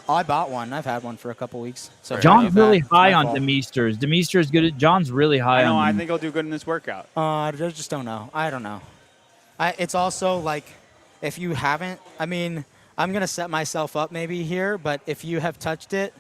I bought one. I've had one for a couple weeks. So John's really high my on fault. Demeesters. Demeesters good. John's really high I know. on. I think he'll do good in this workout. I just don't know. I don't know. It's also like if you haven't. I mean, I'm going to set myself up maybe here, but if you have touched it,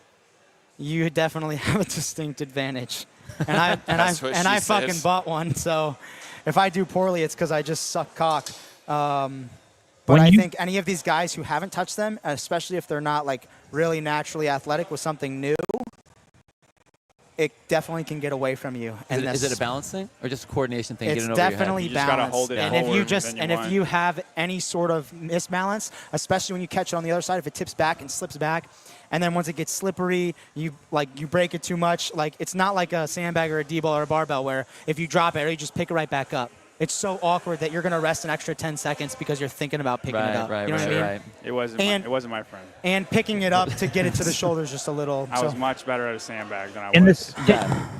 you definitely have a distinct advantage. And I fucking bought one, so if I do poorly, it's because I just suck cock. But I think any of these guys who haven't touched them, especially if they're not like really naturally athletic with something new, it definitely can get away from you. And is it a balance thing or just a coordination thing? It's definitely balanced. And if you have any sort of misbalance, especially when you catch it on the other side, if it tips back and slips back, and then once it gets slippery, you break it too much. Like it's not like a sandbag or a D-ball or a barbell where if you drop it, you just pick it right back up. It's so awkward that you're going to rest an extra 10 seconds because you're thinking about picking it up. You know what I mean? Right. It wasn't my friend. And picking it up to get it to the shoulders just a little. I was much better at a sandbag than I was.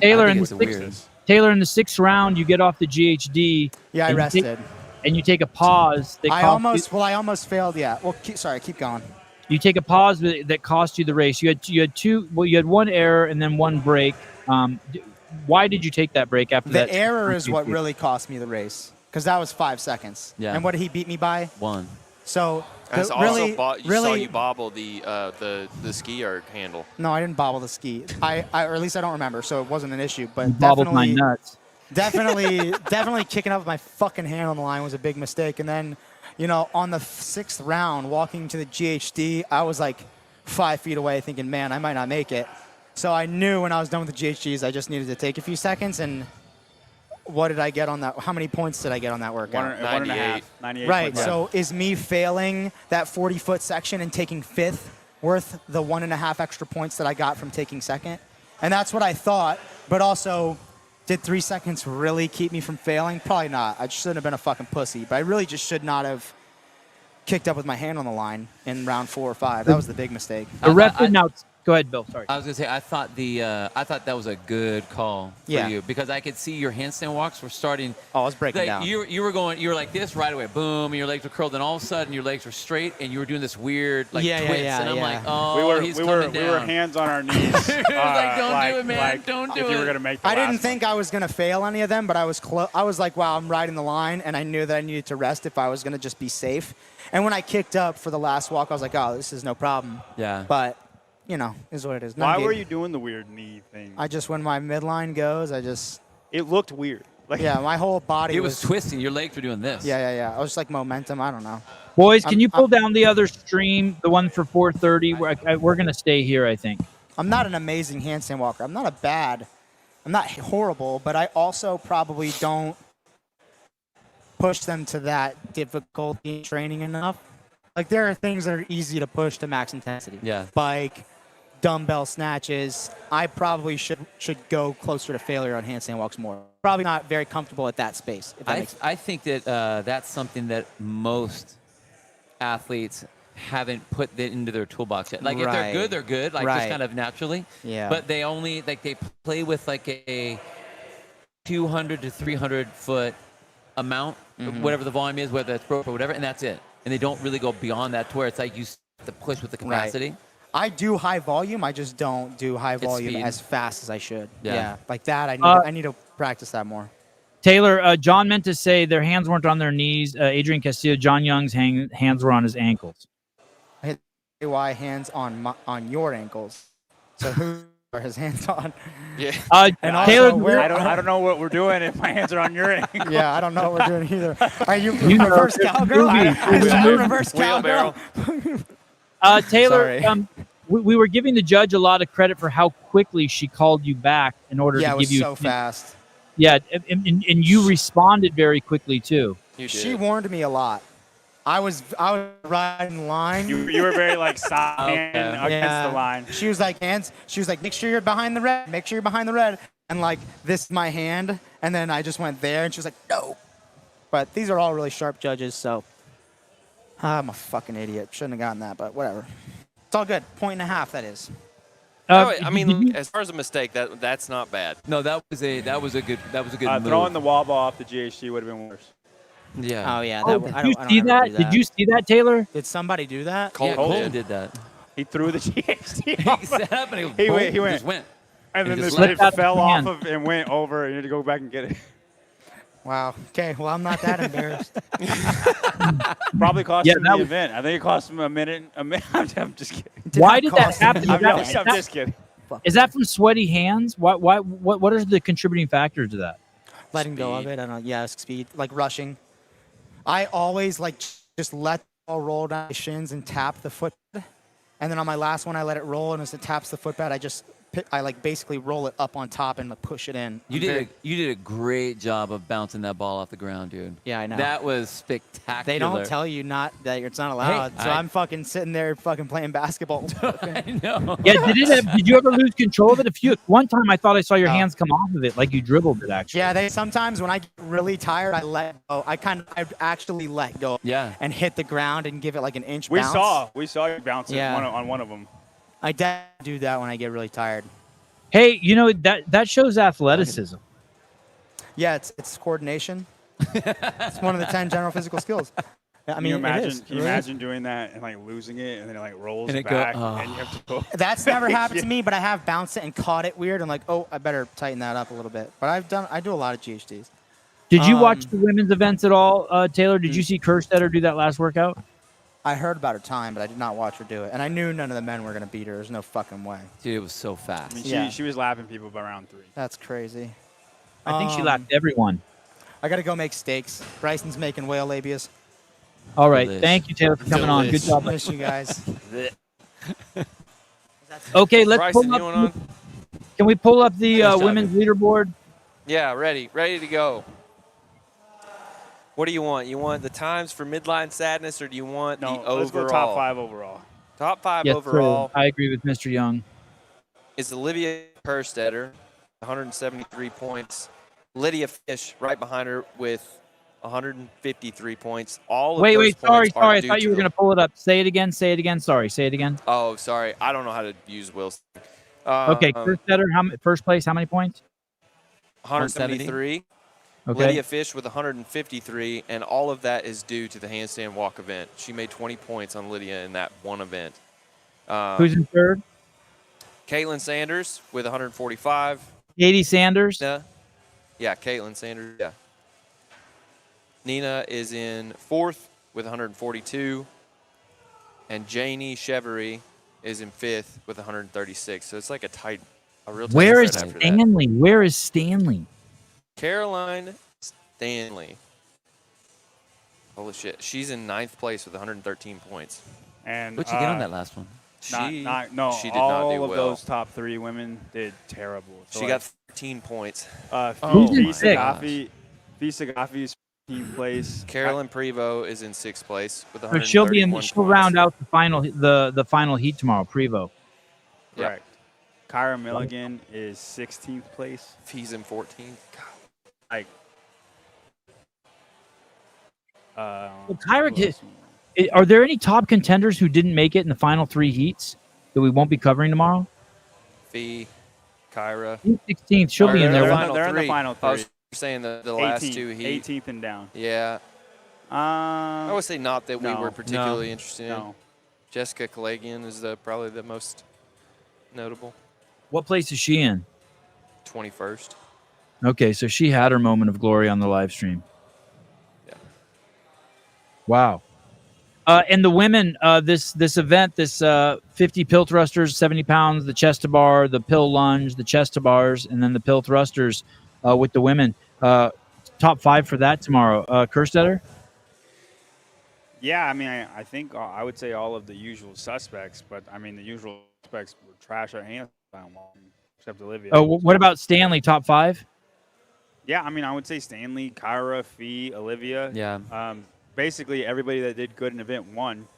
Taylor, in the sixth round, you get off the GHD. Yeah, I rested. And you take a pause. I almost failed. Yeah. Well, keep going. You take a pause that cost you the race. You had one error and then one break. Why did you take that break after that? The error is what really cost me the race because that was 5 seconds. Yeah. And what did he beat me by? 1. So I saw you bobble the ski erg handle. No, I didn't bobble the ski. or at least I don't remember. So it wasn't an issue. But you bobbled my nuts. Definitely kicking up with my fucking hand on the line was a big mistake. And then, on the 6th round, walking to the GHD, I was like 5 feet away, thinking, man, I might not make it. So I knew when I was done with the GHGs, I just needed to take a few seconds. And what did I get on that? How many points did I get on that workout? 98. Right. So is me failing that 40-foot section and taking 5th worth the 1.5 extra points that I got from taking 2nd? And that's what I thought. But also, did 3 seconds really keep me from failing? Probably not. I shouldn't have been a fucking pussy. But I really just should not have kicked up with my hand on the line in round 4 or 5. That was the big mistake. The ref didn't out. Go ahead, Bill. Sorry. I was gonna say I thought that was a good call for you because I could see your handstand walks were starting. Oh, I was breaking down. You were like this right away, boom, and your legs were curled, and all of a sudden your legs were straight, and you were doing this weird twist, and I'm like, oh, he's coming down. We were hands on our knees. Like, don't do it, man. Don't do it. If you were gonna make the I didn't think I was gonna fail any of them, but I was close. I was like, wow, I'm riding the line, and I knew that I needed to rest if I was gonna just be safe. And when I kicked up for the last walk, I was like, oh, this is no problem. Yeah. But is what it is. Why were you doing the weird knee thing? When my midline goes, It looked weird. My whole body. It was twisting. Your legs were doing this. Yeah. I was like momentum. I don't know. Boys, can you pull down the other stream, the one for 430? We're going to stay here, I think. I'm not an amazing handstand walker. I'm not horrible, but I also probably don't push them to that difficulty in training enough. Like, there are things that are easy to push to max intensity. Yeah. Bike, dumbbell snatches. I probably should go closer to failure on handstand walks more. Probably not very comfortable at that space. I think that that's something that most athletes haven't put into their toolbox yet. Like, if they're good, they're good. Like, just kind of naturally. Yeah. But they only, they play with, like, a 200 to 300 foot amount, whatever the volume is, whether it's rope or whatever, and that's it. And they don't really go beyond that to where it's like you have to push with the capacity. Right. I do high volume. I just don't do high volume as fast as I should. Yeah. Like that, I need to practice that more. Taylor, John meant to say their hands weren't on their knees. Adrian Castillo, John Young's hands were on his ankles. Why hands on your ankles? So who are his hands on? Yeah. And Taylor, also, I don't know what we're doing if my hands are on your ankles. Yeah, I don't know what we're doing either. Are you reverse cowgirl? Reverse cowgirl. Taylor, we were giving the judge a lot of credit for how quickly she called you back in order to give you. Yeah, it was so fast. Yeah, and you responded very quickly too. She warned me a lot. I was riding the line. You were very against the line. She was like, hands. She was like, make sure you're behind the red. Make sure you're behind the red. And this is my hand. And then I just went there, and she was like, no. But these are all really sharp judges, so I'm a fucking idiot. Shouldn't have gotten that, but whatever. It's all good. 1.5, that is. As far as a mistake, that's not bad. No, that was a good move. Throwing the wall ball off the GHC would have been worse. Yeah. Oh yeah. Did you see that? Did you see that, Taylor? Did somebody do that? Colton did that. He threw the GHC. He sat up and he went. And then it fell off and went over. And you had to go back and get it. Wow. Okay. Well, I'm not that embarrassed. Probably cost him the was- event. I think it cost him a minute. I'm just kidding. Why did that happen? I'm just kidding. Is that from sweaty hands? What are the contributing factors to that? Letting go of it. I don't know. Yeah, speed. Like rushing. I always like just let the ball roll down my shins and tap the foot. And then on my last one, I let it roll, and as it taps the footpad, I like basically roll it up on top and like push it in. You did a great job of bouncing that ball off the ground, dude. Yeah, I know. That was spectacular. They don't tell you that it's not allowed. Hey, so I'm fucking sitting there fucking playing basketball. I know. Yeah, did you ever lose control of it? One time I thought I saw your hands come off of it, like you dribbled it actually. Yeah, sometimes when I get really tired, I let go. I actually let go. Yeah. And hit the ground and give it like an inch bounce. We saw you bounce it on one of them. I do that when I get really tired. Hey, that shows athleticism. Yeah, it's coordination. It's one of the 10 general physical skills. I mean, can you imagine doing that and like losing it and then it like rolls back and you have to go? That's never happened to me, but I have bounced it and caught it weird. I'm like, oh, I better tighten that up a little bit. But I do a lot of GHDs. Did you watch the women's events at all, Taylor? Did you see Kerstetter do that last workout? I heard about her time, but I did not watch her do it. And I knew none of the men were going to beat her. There's no fucking way. Dude, it was so fast. I mean, she was lapping people by round 3. That's crazy. I think she lapped everyone. I got to go make steaks. Bryson's making whale labias. All right. Thank you, Taylor, for coming on. Good job. Miss you guys. Okay, let's Bryson, pull you up. want on? Can we pull up the women's leaderboard? Yeah, ready to go. What do you want? You want the times for midline sadness, or do you want the overall? Let's go top 5 overall. Top 5 Yes, overall. sir. I agree with Mr. Young. Is Olivia Kerstetter, 173 points. Lydia Fish right behind her with 153 points. Wait, sorry. I thought you were going to pull it up. Say it again. Sorry, say it again. Oh, sorry. I don't know how to use Will's. Okay, Kerstetter, first place, how many points? 173. Okay. Lydia Fish with 153, and all of that is due to the handstand walk event. She made 20 points on Lydia in that one event. Who's in third? Caitlin Sanders with 145. Katie Sanders. Yeah, Caitlin Sanders. Yeah. Nina is in fourth with 142, and Janie Chevery is in fifth with 136. So it's like a real tight. Where is set after Stanley? Where is Stanley? Caroline Stanley. Holy shit. She's in 9th place with 113 points. And What'd you get on that last one? She did not do all of well. those top 3 women did terrible. So she got 13 points. Fisa Gaffi's 15th place. Carolyn Prevost is in 6th place with So 131 she'll round out the final heat tomorrow, Prevost. Correct. Kyra Milligan is 16th place. He's in 14th. Like, Kyra, are there any top contenders who didn't make it in the final 3 heats that we won't be covering tomorrow? Fee, Kyra. 16th, she'll be in there. They're in the final 3. I was saying the last 2 heats. 18th and down. Yeah. I would say not that we were particularly interested in. No. Jessica Kalagian is probably the most notable. What place is she in? 21st. Okay, so she had her moment of glory on the live stream. Yeah. Wow. And the women, this event, 50 pill thrusters, 70 pounds, the chest to bar, the pill lunge, the chest to bars, and then the pill thrusters with the women. Top 5 for that tomorrow. Kerstetter? Yeah, I mean, I think I would say all of the usual suspects, but I mean, the usual suspects were trash at hand, except Olivia. Oh, what about Stanley? Top 5? Yeah, I mean, I would say Stanley, Kyra, Fee, Olivia. Yeah. Basically, everybody that did good in event 1,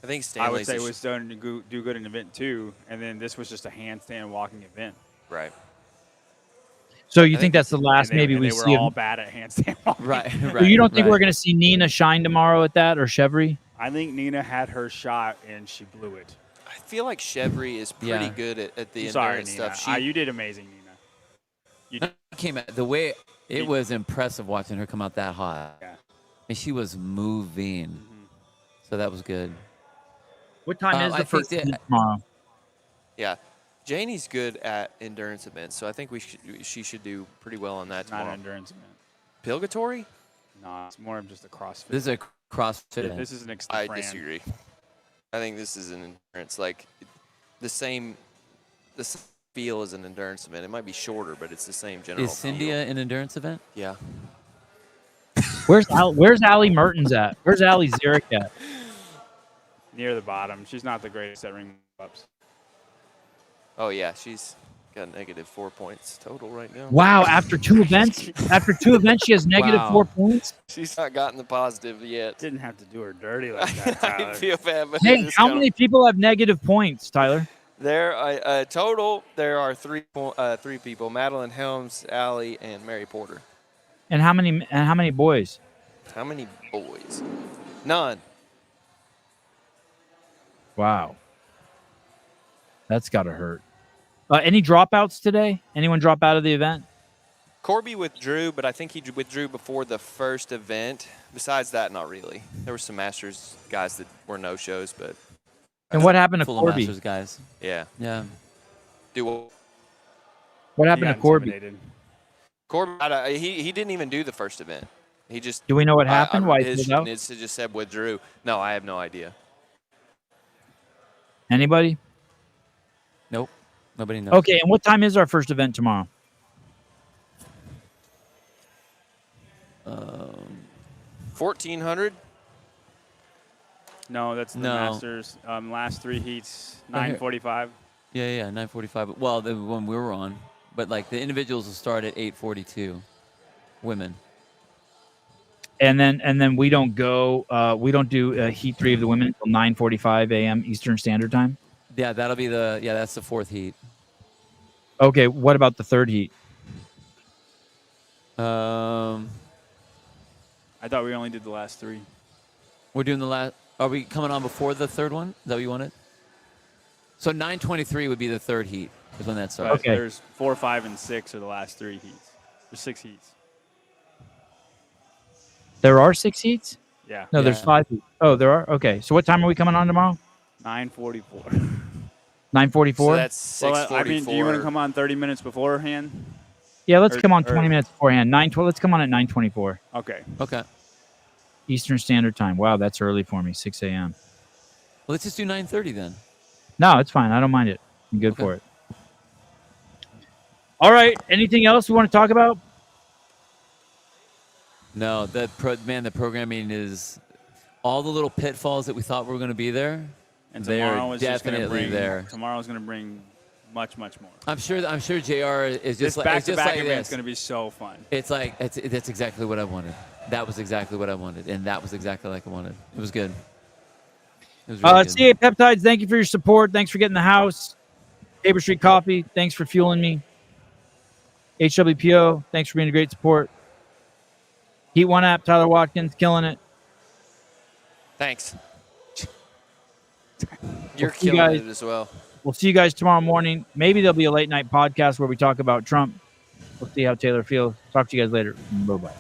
I think Stanley's I would say was starting to do good in event 2, and then this was just a handstand walking event. Right. So you think that's the last and we they see? were all bad at handstand walking. Right. So you don't think we're going to see Nina shine tomorrow at that, or Chevery? I think Nina had her shot, and she blew it. I feel like Chevery is pretty good at the endurance stuff. You did amazing, Nina. Came out the way it was impressive watching her come out that hot. Yeah. And she was moving. So that was good. What time is the first heat tomorrow? Yeah. Janie's good at endurance events, so I think she should do pretty well on that tomorrow. Not an endurance event. Pilgatory? No, it's more of just a CrossFit. This is a CrossFit. Yeah, this is an I disagree. I think this is an endurance, like the same feel as an endurance event. It might be shorter, but it's the same general. Is Cyndia an endurance event? Yeah. Where's Allie Mertens at? Where's Allie Zurich at? Near the bottom. She's not the greatest at ring ups. Oh yeah, she's got -4 points total right now. Wow, after two events, she has -4 points. She's not gotten the positive yet. Didn't have to do her dirty like that, Tyler. I feel bad, but Hey, how many people have negative points, Tyler? There, total, there are three people: Madeline Helms, Allie, and Mary Porter. And how many boys? How many boys? None. Wow, that's gotta hurt. Any dropouts today? Anyone drop out of the event? Corby withdrew, but I think he withdrew before the first event. Besides that, not really. There were some Masters guys that were no-shows, but. And what happened to Full Corby? of Masters guys. Yeah. Yeah. What happened to Corby? Corby, he didn't even do the first event. He just. Do we know what happened? Why he his pulled out? It just said withdrew. No, I have no idea. Anybody? Nope. Nobody knows. Okay, and what time is our first event tomorrow? 1400. No, that's the Masters. Last 3 heats, 9:45. Yeah, 9:45. Well, the one we were on, but like the individuals will start at 8:42. Women. And then we don't go. We don't do heat 3 of the women until 9:45 a.m. Eastern Standard Time. Yeah, that'll be that's the 4th heat. Okay, what about the 3rd heat? I thought we only did the last 3. We're doing the last. Are we coming on before the 3rd one? Is that what you wanted? So 9:23 would be the 3rd heat. Is when that starts. Okay. There's 4, 5, and 6 are the last 3 heats. There's 6 heats. There are 6 heats? Yeah. No, there's 5 heats. Oh, there are? Okay. So what time are we coming on tomorrow? 9:44. 9:44? So that's 6:44. Well, I mean, do you want to come on 30 minutes beforehand? Yeah, let's come on 20 minutes beforehand. 9:12. Let's come on at 9:24. Okay. Okay. Eastern Standard Time. Wow, that's early for me. 6 a.m. Well, let's just do 9:30 then. No, it's fine. I don't mind it. I'm good for it. All right. Anything else we want to talk about? No, the programming is all the little pitfalls that we thought were going to be there. And they're tomorrow is definitely there. Tomorrow's going to bring much, much more. I'm sure JR is just this back-to-back event's going to be so fun. It's like that's exactly what I wanted. That was exactly what I wanted, and that was exactly like I wanted. It was good. It was really good. CA Peptides, thank you for your support. Thanks for getting the house. Tabor Street Coffee, thanks for fueling me. HWPO, thanks for being a great support. Heat One app, Tyler Watkins, killing it. Thanks. You're killing it as well. We'll see you guys tomorrow morning. Maybe there'll be a late night podcast where we talk about Trump. We'll see how Taylor feels. Talk to you guys later. Bye-bye.